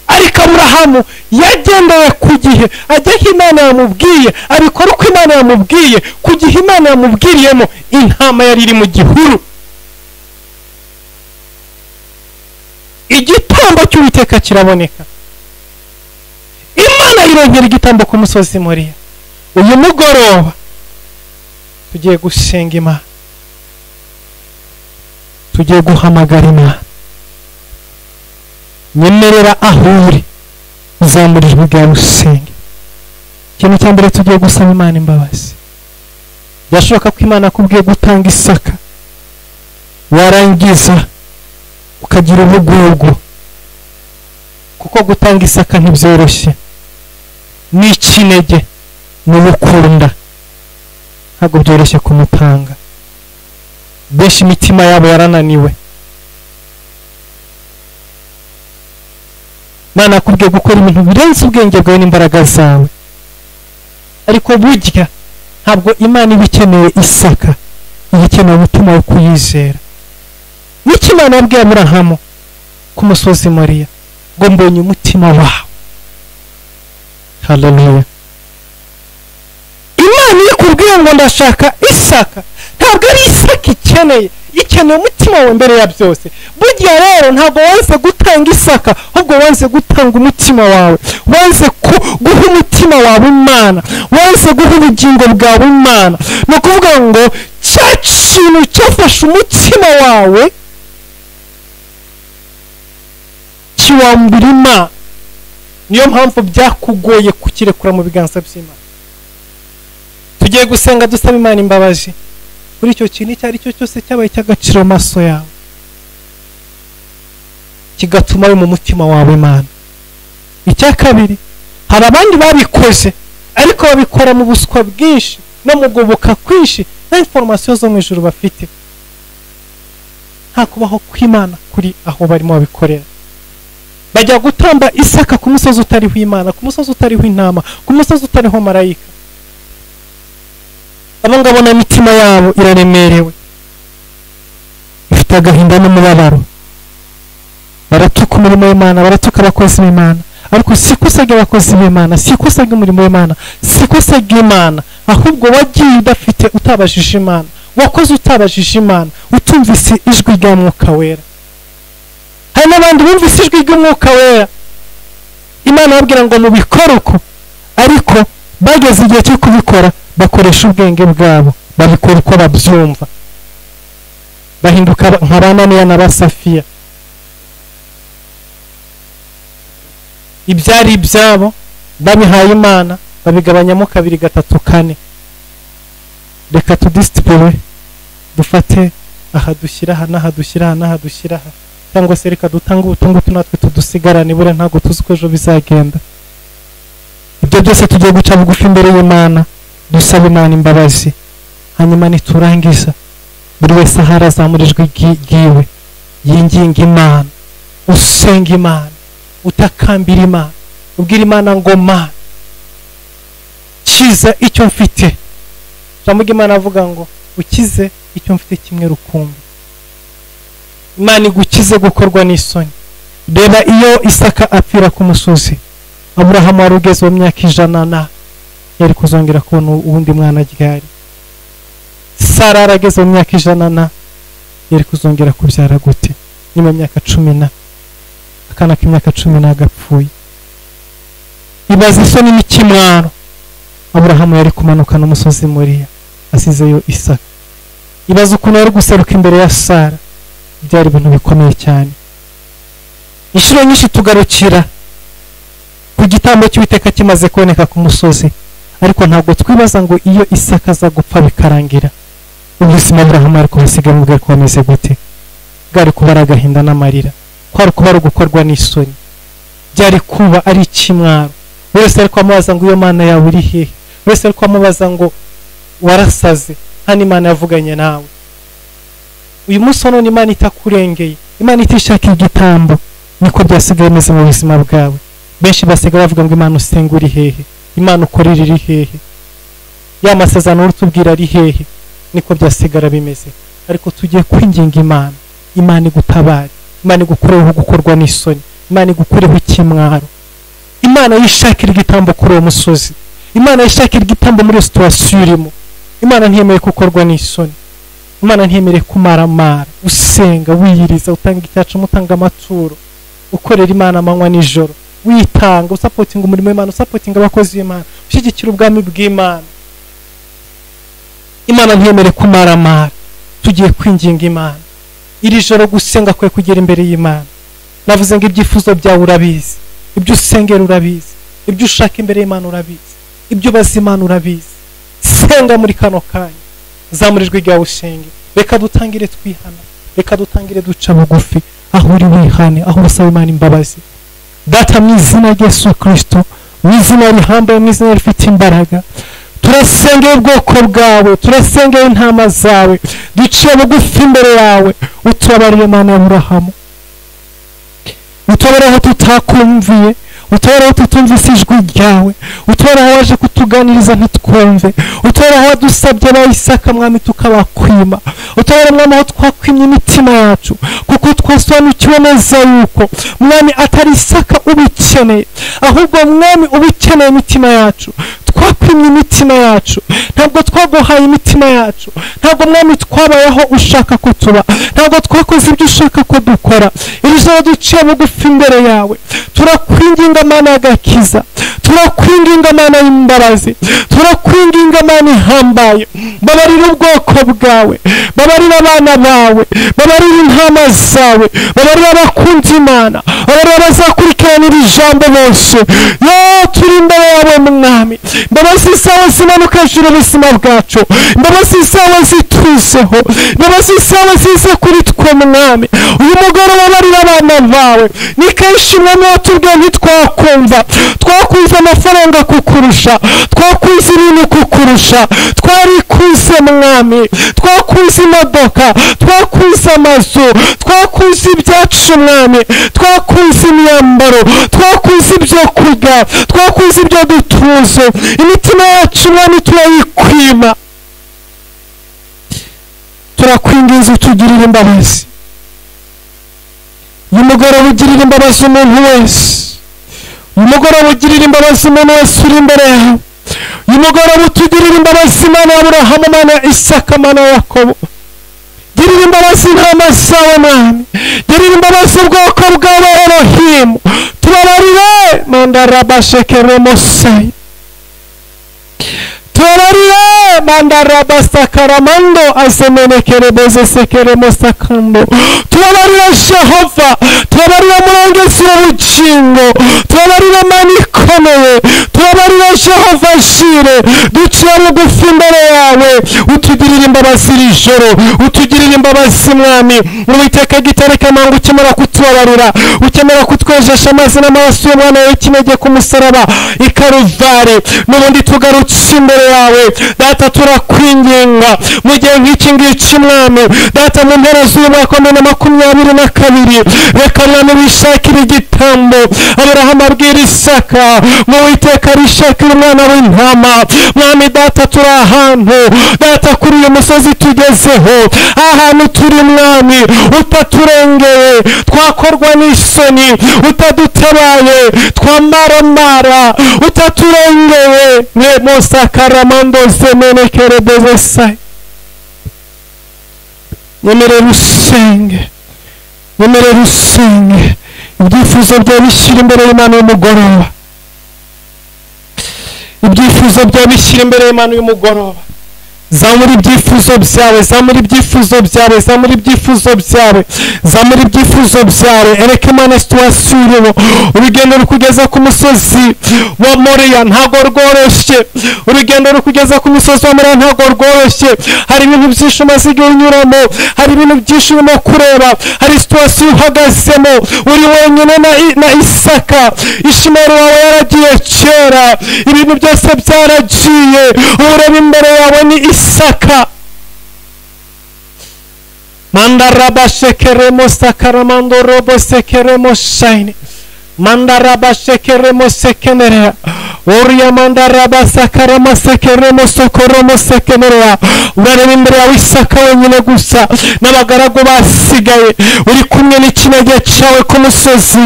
Ariko Aburahamu yagendeye ku gihe, ajya aho Imana yamubwiye, abikora uko Imana yamubwiye, ku gihe Imana yamubwiriyemo. Intama yari iri mu gihuru. Igitambo cy'Uwiteka kiraboneka. Imana irongera igitambo ku musozi Moriya. Uyu mugoroba tugiye gusenga Imana, tugiye guhamagara Imana. Nyemerera aho uri, uzamura ijwi ryawe usenge. Ikintu cya mbere tugiye gusaba Imana imbabazi. Byashoboka ko Imana akubwiye gutanga Isaka, warangiza ukagira ubugugu, kuko gutanga Isaka ntibyoroshye, ni ikinege, ni ubukunda, ntabwo byoroshye kumutanga. Benshi imitima yabo yarananiwe. Imana akubwiye gukora ibintu birenze ubwenge bwawe n'imbaraga zawe, ariko burya ntabwo Imana iba ikeneye Isaka, iba ikeneye umutima wo kuyizera. N'icyo Imana yabwiye Aburahamu ku musozi Moriya, ngo mbonye umutima wawe. Haleluya! Imana iyo ikubwiye ngo ndashaka Isaka, ntabwo ari Isaka ikeneye, ikeneye umutima wawe mbere ya byose. Burya rero ntabwo wanze gutanga Isaka, ahubwo wanze gutanga umutima wawe, wanze guha umutima wawe Imana, wanze guha ubugingo bwawe Imana. Ni ukuvuga ngo cya kintu cyafashe umutima wawe kiwambura Imana. Niyo mpamvu byakugoye kukirekura mu biganza by'Imana. Tugiye gusenga dusaba Imana imbabazi kuri icyo kintu icyo ari cyo cyose cyabaye cy'agaciro mu maso yawe, kigatuma uri mu mutima wawe Imana. Icya kabiri, hari abandi babikoze, ariko babikora mu buswa bwinshi no mu gubuka kwinshi, nta information zo mu ijuru bafite. Nta kubaho kw'Imana kuri aho barimo babikorera. Bajya gutamba Isaka ku musozi utariho Imana, ku musozi utariho intama, ku musozi utariho marayika. Abo ngabo na mitima yabo iraremerewe, ifite agahinda n'umubabaro. Baratuka umurimo w'Imana, baratuka abakozi b'Imana, ariko si ikosa ry'abakozi b'Imana, si ikosa ry'umurimo w'Imana, si ikosa ry'Imana, ahubwo wagiye udafite, utabajije Imana, wakoze utabajije Imana, utumvise ijwi rya Mwuka Wera. Hari n'abandi bumvise ijwi ry'Umwuka Wera, Imana yababwira ngo mubikore uko, ariko hageze igihe cyo kubikora bakoresha ubwenge bwabo, babikora uko babyumva, bahinduka nka Ananiya na Safiya. Ibyari ibyabo babihaye Imana, babigabanyamo 2, 3, 4. Reka tudisipure, dufate aha dushyira aha n'aha dushyira aha n'aha dushyira aha, cyangwa se reka dutanga ubutungutu natwe tudusigarane, bure ntabwo tuzi ko ejo bizagenda. Ibyo byose tugiye guca bugufi imbere y'Imana, dusaba Imana imbabazi. Hanyuma niturangiza buri wese harazamurijwe giwe, yinginga Imana, usenga Imana, utakambira Imana, ubwira Imana ngo Mana kiza icyo mfite. Jambo Imana avuga ngo ukize icyo mfite kimwe rukumbi. Imana igukize gukorwa n'isoni. Reba iyo Isaka apfira ku musozi, Aburahamu warugeze mu myaka 100 yari kuzongera kubona ubundi mwana ryari. Sara arageze mu myaka 100 yari kuzongera kubyara gute? Ni mu myaka 10 akana k'imyaka 10 agapfuye. Ibaza isoni n'ikimwaro. Aburahamu yari kumanuka n'umusozi Moriya asizeyo Isaka. Ibaza ukuntu yari guseruka imbere ya Sara. Byari ibintu bikomeye cyane. Inshuro nyinshi tugarukira ku gitambo cy'Uwiteka kimaze kuboneka ku musozi, ariko ntabwo twibaza ngo iyo Isaka aza gupfa bikarangira ubuzima Aburahamu ari kubasiga mu bwoko bameze gute? Bwari kuba ari agahinda n'amarira, kwari kuba ari gukorwa n'isoni, byari kuba ari ikimwaro. Wese ari kwamubaza ngo iyo Mana yawe iri hehe? Wese ari kwamubaza ngo warasaze, hano Imana yavuganye nawe. Uyu munsi none Imana itakurengeye, Imana itishaka igitambo, niko byasigaye meze mu buzima bwawe. Benshi basigaye bavuga ngo Imana usenga uri hehe? Imana ukorera iri hehe? Ya masezerano urutubwira ari hehe? Niko byasigara bimeze. Ariko tugiye kwinginga Imana, Imana igutabare, Imana igukureho gukorwa n'isoni, Imana igukureho ikimwaro. Imana yishakira igitambo kuri uwo musozi, Imana yishakira igitambo muri situation urimo. Imana ntiyemeye gukorwa n'isoni, Imana ntiyemeye kumaramara, usenga, wiyiriza, utanga icyacu, mutanga amaturo, ukorera Imana amanywa n'ijoro, witanga, usapotinga umurimo w'Imana, usapotinga abakozi b'Imana, ushyigikira ubwami bw'Imana. Imana ntiyemere kumaramara. Tugiye kwinginga Imana iri joro, gusenga kwe kugera imbere y'Imana. Navuze ngo ibyifuzo byawe urabizi, ibyo usengera urabizi, ibyo ushaka imbere y'Imana urabizi, ibyo baza Imana urabizi. Senga muri kano kanya, zamurijwe ryawe usenge. Reka dutangire twihana, reka dutangire duca bugufi, aho uri wihane, aho usaba Imana imbabazi. Data, mu izina rya Yesu Kristo, mu izina rihambaye, mu izina rifite imbaraga, turasengera ubwoko bwawe, turasengera intama zawe, duciye bugufi imbere yawe. Utubabarire Mana ya Aburahamu, utubabarire aho tutakumviye, utubabarire aho tutumvise ijwi ryawe, utubabarire aho waje kutuganiriza ntitwumve, utubabarire aho wadusabye ba Isaka Mwami tukabakwima, utubabarire Mwami aho twakwimye imitima yacu, kuko twasobanukiwe neza yuko Mwami atari Isaka ubikeneye, ahubwo Mwami ubikeneye imitima yacu. Twakwimye imitima yacu, ntabwo twaguhaye imitima yacu, ntabwo Mwami twabayeho ushaka ko tuba, ntabwo twakoze ibyo ushaka ko dukora. Iri joro duciye bugufi imbere yawe, turakwinginga Mana y'agakiza, turakwinginga Mana y'imbabazi, turakwinginga Mana ihambaye. Babarira ubwoko bwawe, babarira abana bawe, babarira intama zawe, babarira abakunzi Imana, babarira abazakurikirana iri jambo bose. Yo, turi imbere yawe Mwami, imbabazi zawe zimanuka hejuru y'ubuzima bwacu, imbabazi zawe zituzeho, imbabazi zawe zize kuri twe Mwami. Uyu mugoroba babarira abana bawe, ni kenshi Mwami watubwiye ntitwakumva, twakuze amafaranga kukurusha, twakuze ibintu kukurusha, twarikuze Mwami, twakuze imodoka, twakuze amazu, twakuze ibyacu Mwami, twakuze imyambaro, twakuze ibyo kurya, twakuze ibyo dutuze. Imitima yacu Mwami turayikwima, turakwinginze utugirire imbabazi. Uyu mugoroba ugirire imbabazi umuntu wese, uyu mugoroba ugirire imbabazi umuntu wese uri imbere yawe. Uyu mugoroba utugirire imbabazi Mana ya Aburahamu, Mana ya Isaka, Mana ya Yakobo. Girira imbabazi intama zawe Mwami, girira imbabazi ubwoko bwawe Elohimu. Tubabarire Mandarabashekere Mosai, tubabarire mandarabasakaramando asemenekere bezekere mosakando tubabarire Jehova tubabarire murengezi w'ubugingo tubabarire mani ikomeye tubabarire Jehova Jire duciye bugufi imbere yawe utugirire imbabazi iri joro utugirire imbabazi mwami Uwiteka gitareka mangu ukemera kutubabarira ukemera kutwejesha amazi n'amaraso y'umwana wawe w'ikinege ku musaraba i Karuvari n'ubundi tugarutse imbere yawe data turakwinginga mu gihe nk'iki ngiki mwami data mu mpera z'umwaka wa 2022 reka mwami wishakire igitambo Aburahamu abwira Isaka mu Uwiteka rishakire umwana w'intama mwami data turi ahantu data kuri uyu musozi tugezeho ahantu turi mwami utaturengeye twakorwa n'isoni utadutabaye twamaramara utaturengeye nemosakaramando semenekere bezesai nyemerera usenge ibyifuzo byawe bishyira imbere y'Imana y'umugoroba ibyifuzo byawe bishyira imbere y'Imana y'umugoroba zamura ibyifuzo byawe ereka Imana situwasiyo urimo urugendo rukugeza ku musozi wa Moriya ntago rworoshye urugendo rukugeza ku musozi wa Moriya ntago rworoshye hari ibintu byinshi umaze igihe unyuramo hari ibintu byinshi urimo kureba hari situwasiyo uhagazemo uri wenyine na Isaka Ishimeli wawe yaragiye kera ibintu byose byaragiye ureba imbere yawe ni Isaka mandaraba shekeremo sakaramando robo sekeremo shaini mandaraba shekeremo sekenerea Oria mandaraba sakarama sekeremo sokoromo sekenerea urareba imbere yawe Isaka wenyine gusa n'abagaragu basigaye uri kumwe n'ikinege cyawe ku musozi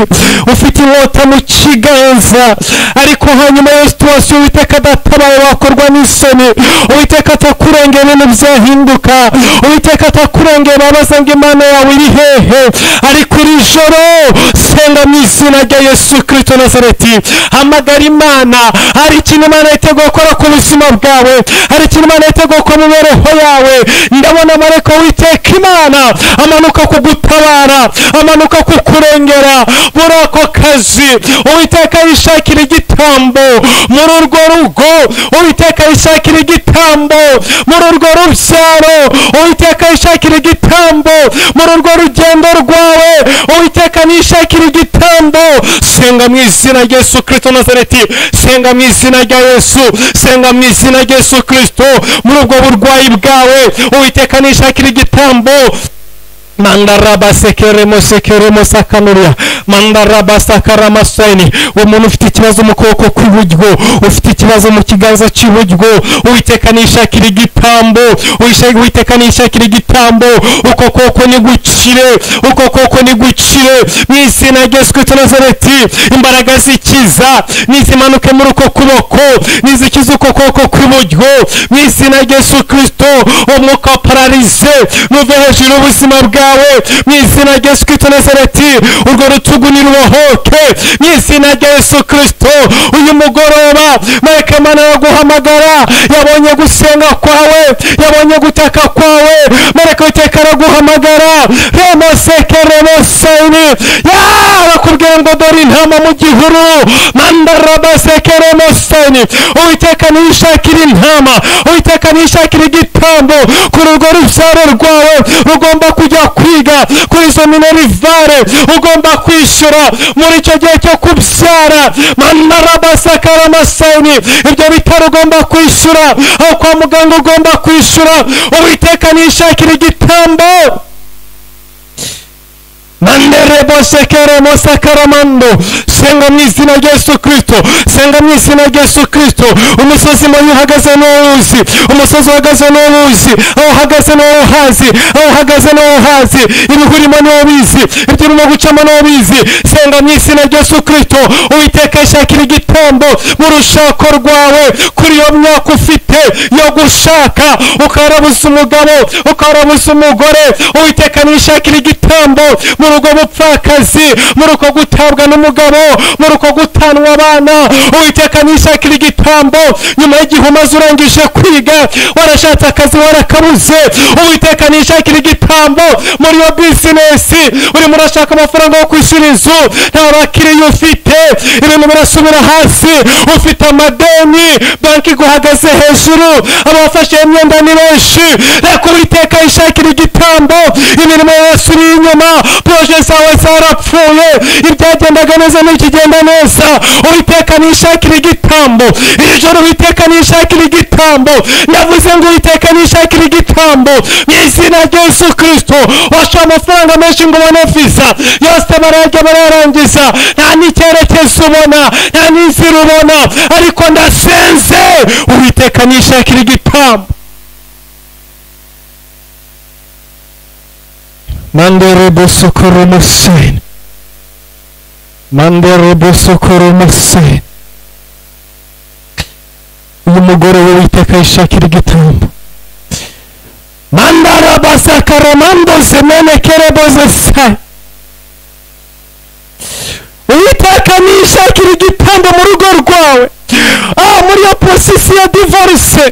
ufite inkota mu kiganza ariko hanyuma ya situwasiyo Uwiteka adatabaye wakorwa n'isoni Uwiteka atakurengera ibintu byahinduka Uwiteka atakurengera babaza ngo Imana yawe iri hehe ariko iri joro senga mu izina rya Yesu Kristo Nazareti hamagara Imana hari ikintu Imana yiteguye gukora ku buzima bwawe hari ikintu Imana yiteguye gukora mu mibereho yawe ndabona marayika w'Uwiteka Imana amanuka kugutabara amanuka kukurengera muri ako kazi Uwiteka yishakira igitambo muri urwo rugo Uwiteka yishakira igitambo muri urwo rubyaro Uwiteka yishakira igitambo muri urwo rugendo rwawe Uwiteka nishakira igitambo senga mu izina rya Yesu Kristo Nazareti senga mu izina rya Yesu senga mu izina rya Yesu Kristo muri ubwo burwayi bwawe Uwiteka nishakira igitambo mandaraba sekeremo sakanuria mandaraba sakaramasaini umuntu ufite ikibazo mu kuboko kw'iburyo ufite ikibazo mu kiganza cy'iburyo Uwiteka nishakira igitambo Uwiteka nishakira igitambo uko koko ni gukire mu izina rya Yesu Kristo Nazareti imbaraga zikiza nizimanuke muri uko kuboko nizikiza uko koko kw'iburyo mu izina rya Yesu Kristo umwuka paralize nuve hejuru ubuzima bwawe mu izina rya Yesu Kristo Nazareti urwo rutugu nirubohoke mu izina rya Yesu Kristo uyu mugoroba marayika Imana araguhamagara yabonye gusenga kwawe yabonye gutaka kwawe marayika w'Uwiteka araguhamagara remosekeremosaini bakubwira ngo dore intama mu gihuru mandarabasekeremosaini Uwiteka nishakira intama Uwiteka nishakira igitambo kuri urwo rubyaro rwawe rugomba kujya kwiga kuri izo minerivare ugomba kwishyura muri icyo gihe cyo kubyara mandarabasakaramasayini ibyo bitaro ugomba kwishyura aho kwa muganga ugomba kwishyura Uwiteka nishakira igitambo manderebo sekeremo sakaramando senga mu izina rya Yesu Kristo senga mu izina rya Yesu Kristo umusozi mu uhagaze n'uwuzi umusozi uhagaze n'uwuzi aho uhagaze n'uwuhazi aho uhagaze n'uwuhazi ibihurimo n'ubizi ibyo urimo gucamo n'ubizi senga mu izina rya Yesu Kristo Uwiteka shakira igiti igitambo mu rushako rwawe, kuri iyo myaka ufite yo gushaka, ukarabuza umugabo, ukarabuza umugore, Uwiteka nishakira igitambo mu rugo bupfakazi, mu rugo gutabwa n'umugabo, mu rugo gutanwa abana, Uwiteka nishakira igitambo nyuma y'igihe umaze urangije kwiga, warashatse akazi warakabuze, Uwiteka nishakira igitambo muri iyo bizinesi, urimo urashaka amafaranga yo kwishyura inzu, nta bakiriya ufite, ibintu birasubira hasi, ufite amadeni, banki iguhagaze hejuru, abafashe imyenda ni benshi, reka Uwiteka yishakira igitambo, imirimo yose iri inyuma, proje zawe zarapfuye, ibyagendaga neza n'ikigenda neza, Uwiteka nishakira igitambo, iri joro Uwiteka nishakira igitambo, ndavuze ngo Uwiteka nishakira igitambo mu izina rya Yesu Kristo. Washoye amafaranga menshi ngo ubone visa, yose barajya bararangiza, nta n'icyerekezo ubona, nta n'inzira ubona, ariko ndasenze Uwiteka nishakira igitambo. Mandere busukuru museni, mandere busukuru museni. Uyu mugore we Uwiteka yishakira igitambo. Mandara basakara mando zemene kereboze sai. Uwiteka nishakira igitambo mu rugo rwawe, muri iyo prosesi ya divorce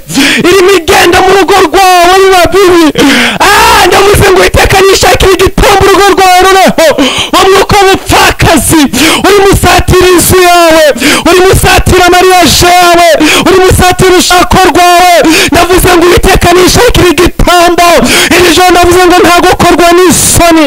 irimo igenda mu rugo rwawe biba bibi, ndavuze ngo Uwiteka nishakira igitambo urugo rwawe rureho, umwuka w'ubupfakazi urimo usatira inzu yawe, urimo usatira mariage yawe, urimo usatira urushako rwawe, ndavuze ngo Uwiteka nishakira igitambo. Iri joro ndavuze ngo nta gukorwa n'isoni,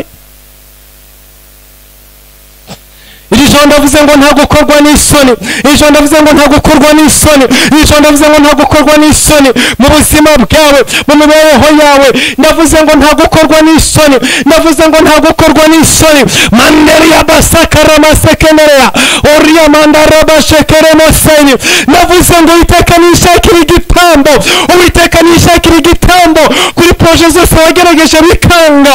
iri joro ndavuze ngo nta gukorwa n'isoni, iri joro ndavuze ngo nta gukorwa n'isoni, iri joro ndavuze ngo nta gukorwa n'isoni mu buzima bwawe, mu mibereho yawe, ndavuze ngo nta gukorwa n'isoni, ndavuze ngo nta gukorwa n'isoni. Manderi ya basakara masekenerea oriya mandara bashekere moseni, ndavuze ngo Uwiteka nishakira igitambo, Uwiteka nishakira igitambo kuri proje zose wagerageje bikanga,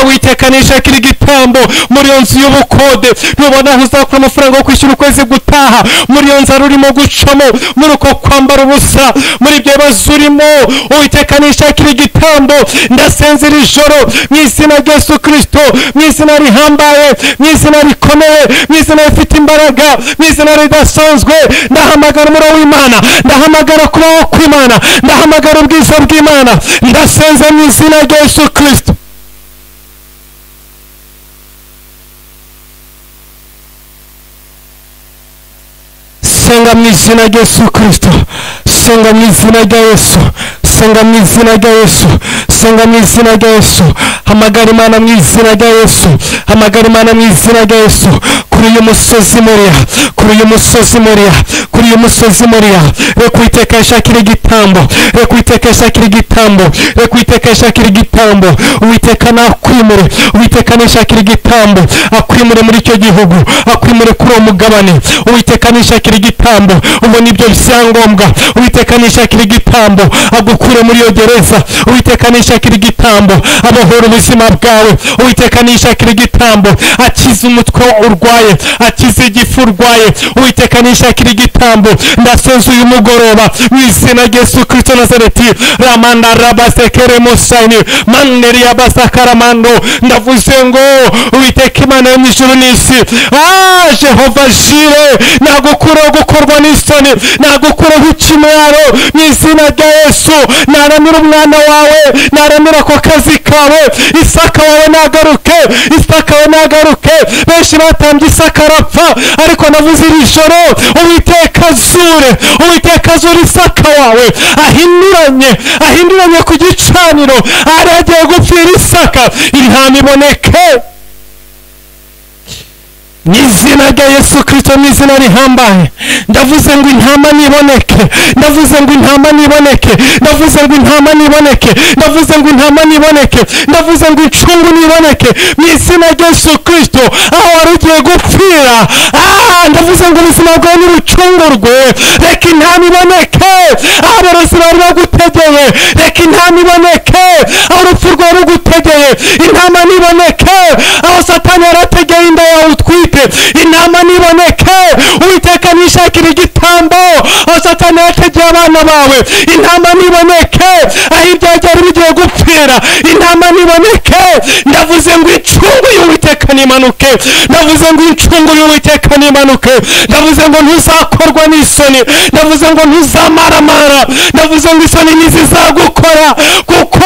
Uwiteka nishakira igitambo muri iyo nzu y'ubukode, nubona aho uzakura amafaranga yo kwishyura ukwezi gutaha, muri iyo nzara urimo gucamo, muri uko kwambara ubusa, muri ibyo bibazo urimo, Uwiteka nishakira igitambo. Ndasenze iri joro mu izina rya Yesu Kristo, mu izina rihambaye, mu izina rikomeye, mu izina rifite imbaraga, mu izina ridasanzwe, ndahamagara umuriro w'Imana, ndahamagara kubaho kw'Imana, ndahamagara ubwiza bw'Imana, ndasenze mu izina rya Yesu Kristo. Senga mu izina rya Yesu Kristo, senga mu izina rya Yesu, senga mu izina rya Yesu, senga mu izina rya Yesu, hamagara Imana mu izina rya Yesu, hamagara Imana mu izina rya Yesu. Kuri uyu musozi Moriya, kuri uyu musozi Moriya, kuri uyu musozi Moriya, reka Uwiteka yishakira igitambo, reka Uwiteka yishakira igitambo, reka Uwiteka yishakira igitambo. Uwiteka nakwimure, Uwiteka nishakira igitambo, akwimure muri icyo gihugu, akwimure kuri uwo mugabane. Uwiteka nishakira igitambo, ubona ibyo byangombwa. Uwiteka nishakira igitambo, agukure muri iyo gereza. Uwiteka nishakira igitambo, abohora ubuzima bwawe. Uwiteka nishakira igitambo, akiza umutwe urwaye, akiza igifu urwaye. Uwiteka nishakira igitambo. Ndasenze uyu mugoroba mu izina rya Yesu Kristo Nazareti, ramanda rabasekere musani maneri yabasakaramando, ndavuze ngo Uwiteka Imana yo mu ijuru n'isi, Jehova Jire, nagukureho gukorwa n'isoni, nagukureho ikimwaro mu izina rya Yesu. Naramira umwana wawe, naramira ako kazi kawe, Isaka wawe nagaruke, Isaka wawe nagaruke. Benshi batambye Isaka arapfa, ariko navuze iri joro Uwiteka azure, Uwiteka azure Isaka wawe, ahinduranye ku gicaniro, ari agiye gupfira Isaka, intama iboneke mu izina rya Yesu Kristo, mu izina rihambaye. Ndavuze ngo intama niboneke, ndavuze ngo intama niboneke, ndavuze ngo intama niboneke, ndavuze ngo intama niboneke, ndavuze ngo incungu niboneke mu izina rya Yesu Kristo. Aho wari ugiye gupfira, ndavuze ngo ubuzima bwawe nibucungurwe, reka intama iboneke. Aho abarozi bari bagutegeye, reka intama iboneke. Aho urupfu rwawe rugutegeye, intama niboneke. Aho Satani yarategeye inda yawe utwite, intama niboneke. Uwiteka nishakira wironkera igitambo aho Satani yategeye abana bawe. Intama niboneke aho ibyaha byari bigiye gupfira. Intama niboneke. Ndavuze ngo incungu y'Uwiteka nimanuke. Ndavuze ngo incungu y'Uwiteka nimanuke. Ndavuze ngo ntuzakorwa n'isoni. Ndavuze ngo ntuzamaramara. Ndavuze ngo isoni ntizizagukora kuko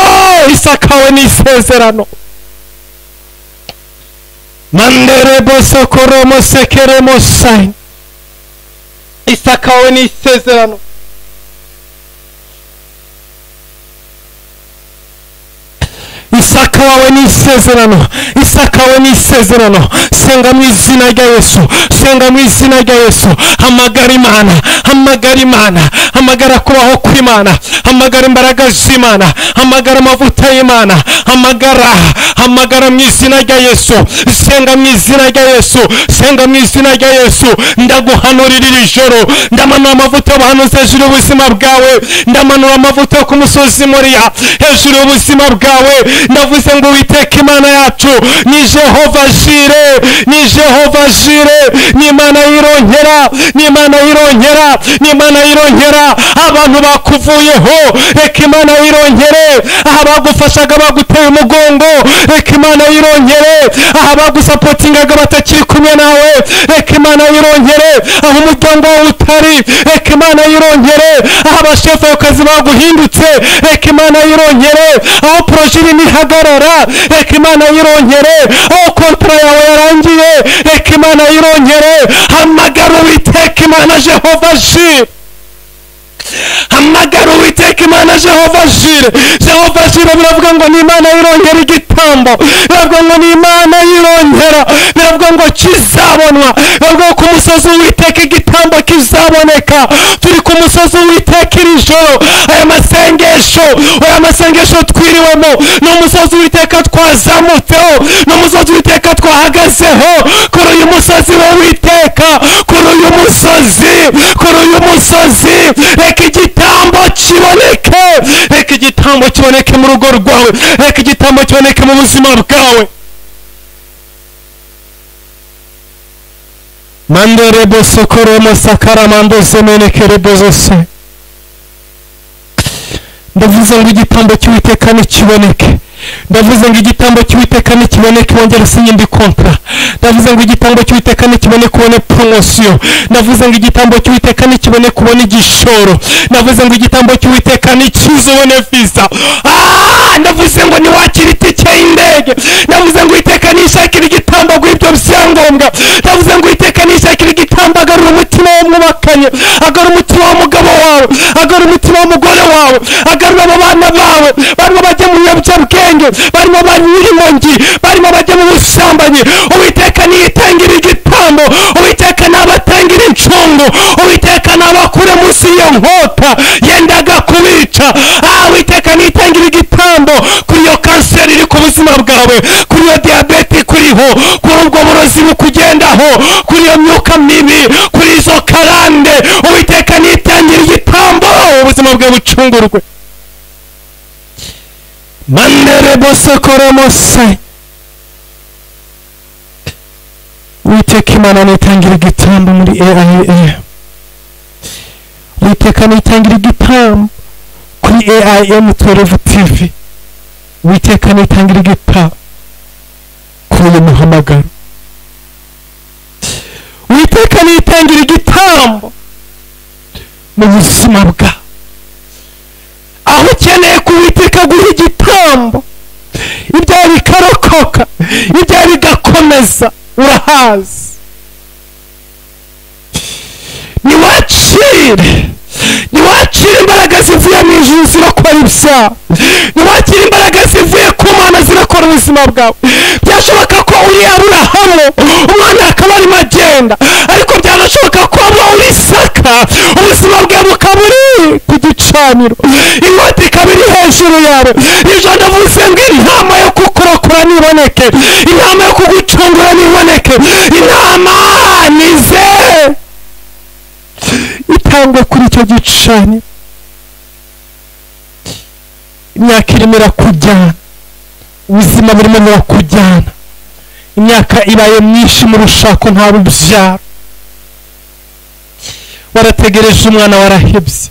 isakawe n'isezerano. Manderebo sokoromo sekeremo sai. Isakawe n'isezerano. Isaka wawe n'isezerano. Isakawe n'isezerano. Senga mu izina rya Yesu. Senga mu izina rya Yesu. Hamagara Imana. Hamagara Imana. Hamagara kubaho kw'Imana. Hamagara imbaraga z'Imana. Hamagara amavuta y'Imana. Hamagara mu izina rya Yesu. Senga mu izina rya Yesu. Senga mu izina rya Yesu. Ndaguhanurira iri joro. Ndamanura amavuta y'ubuhanuzi hejuru y'ubuzima bwawe. Ndamanura amavuta yo ku musozi Moriya hejuru y'ubuzima bwawe. Ndavuze ngo Uwiteka Imana yacu ni Jehova Jire. Ni Jehova Jire. Ni Imana yironkera. Ni Imana yironkera. Ni Imana yironkera. Abantu bakuvuyeho reka Imana yironkere. Aha bagufashaga baguteye umugongo reka Imana yironkere. Aha bagusapotingaga batakiri kumwe nawe reka Imana yironkere. Aho umuryango wawe utari reka Imana yironkere. Aha abashefu b'akazi baguhindutse reka Imana yironkere. Aho proje ihagarara reka Imana yironkere. Aho kontra yawe yarangiye reka Imana yironkere. Hamagara Uwiteka Imana Jehova Jire. Hamagara Uwiteka Imana Jehova Jire. Jehova Jire biravuga ngo ni Imana yironkera igitambo. Biravuga ngo ni Imana yironkera. Biravuga ngo kizabonwa. Biravuga ngo ku musozi w'Uwiteka igitambo kizaboneka. Turi ku musozi w'Uwiteka iri joro. Aya masengesho twiriwemo ni umusozi w'Uwiteka twazamutseho. Ni umusozi w'Uwiteka twahagazeho. Kuri uyu musozi w'Uwiteka. Kuri uyu musozi reka igitambo kiboneke. Reka igitambo kiboneke mu rugo rwawe. Reka igitambo kiboneke mu buzima bwawe. Manderebo sokoromo sakaramando zemenekere bozose. Ndavuze ngo igitambo cy'Uwiteka nikiboneke. Ndavuze ngo igitambo cy'Uwiteka nikiboneke wongera usinye indi kontra. Ndavuze ngo igitambo cy'Uwiteka nikiboneke ubone promotion. Ndavuze ngo igitambo cy'Uwiteka nikiboneke ubone igishoro. Ndavuze ngo igitambo cy'Uwiteka nikize ubone visa. Ndavuze ngo niwakira itike y'indege. Ndavuze ngo Uwiteka nishakira igitambo gw'ibyo byangombwa. Ndavuze ngo Uwiteka nishakira igitambo agarura umutima w'umwubakanye. Agarura umutima w'umugabo wawe. Agarura umutima w'umugore wawe. Agarura abana bawe. Barimo bajya mu biyobyabwenge. Barimo banyura inkongi. Barimo bajya mu busambanyi. Uwiteka niyitangira igitambo. Uwiteka nabatangira incungu. Uwiteka nabakure munsi y'iyo nkota yendaga kubica. Uwiteka niyitangira igitambo kuri iyo kanseri iri ku buzima bwawe. Kuri iyo diyabete kuriho. Kuri ubwo burozi bukugendaho. Kuri iyo myuka mibi. Kuri izo karande. Uwiteka niyitangira igitambo ubuzima bwawe bucungurwe. Manderebo sokoromose. Uwiteka Imana nitangira igitambo muri AIA. Uwiteka nitangira igitambo kuri AIM 12 TV. Uwiteka nitangira igitambo kuri uyu muhamagaro. Uwiteka nitangira igitambo mu buzima bwawe. Aho ukeneye ko Uwiteka guha igitambo ibyawe bikarokoka, ibyawe bigakomeza, urahazi. Niwakire imbaraga zivuye mu ijuru zirakora ibyaha. Niwakire imbaraga zivuye ku Mana zirakora ubuzima bwawe. Byashoboka ko uri Aburahamu umwana akaba arimo agenda, ariko byanashoboka ko uri Isaka ubuzima bwawe bukaba uri ku gicaniro, inkota ikaba iri hejuru yawe. Ijoro ndavuze ngo intama yo kukurokora niboneke, intama yo kugucungura niboneke. Intama nize itangwa kuri icyo gicaniro. Imyaka irimo irakujyana, ubuzima burimo burakujyana. Imyaka ibaye myinshi mu rushako nta rubyaro. warategereje umwana warahebye,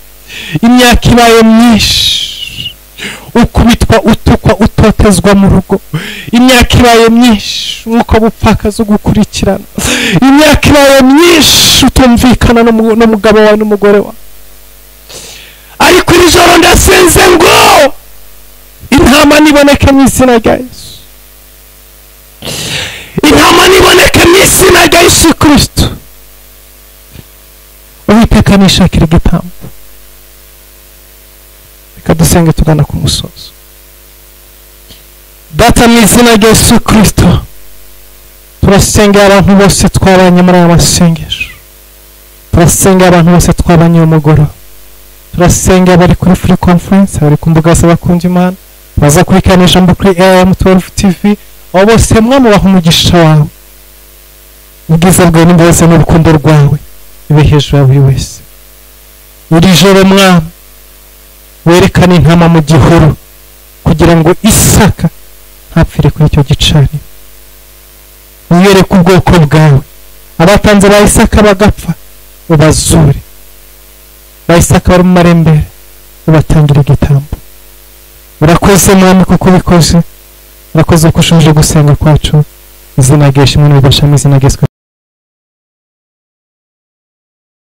imyaka ibaye myinshi, ukubitwa, utukwa, utotezwa mu rugo, imyaka ibaye myinshi nk'uko bupfakaza ugukurikirana, imyaka ibaye myinshi utumvikana n'umugabo wawe n'umugore wawe. Ariko iri joro ndasenze ngo intama niboneke mu izina rya Yesu, intama niboneke mu izina rya Yesu Kristo. Uwiteka nishakira igitambo. Reka dusenge tugana ku musozo. Data mu izina rya Yesu Kristo, turasengera abantu bose twabanye muri aya masengesho, turasengera abantu bose twabanye umugoro, turasengera bari kuri free conference, bari ku mbuga z'abakunzi Imana, baza kurikana ijambo kuri AM12 TV, abo bose mwamubaha umugisha wawe, ubwiza bwawe n'imbabazi n'urukundo rwawe bibe hejuru ya buri wese. Iri joro Mwami, werekane intama mu gihuru kugira ngo Isaka ntapfire kuri icyo gicaniro. Wiyereke ubwoko bwawe, abatanze ba Isaka bagapfa ubazure, ba Isaka bari mu marembere ubatangira igitambo. Urakoze Mwami kuko ubikoze, urakoze ko ushoje gusenga kwacu. Izina ryawe ishimwe n'ububasha mu izina rya Yesu.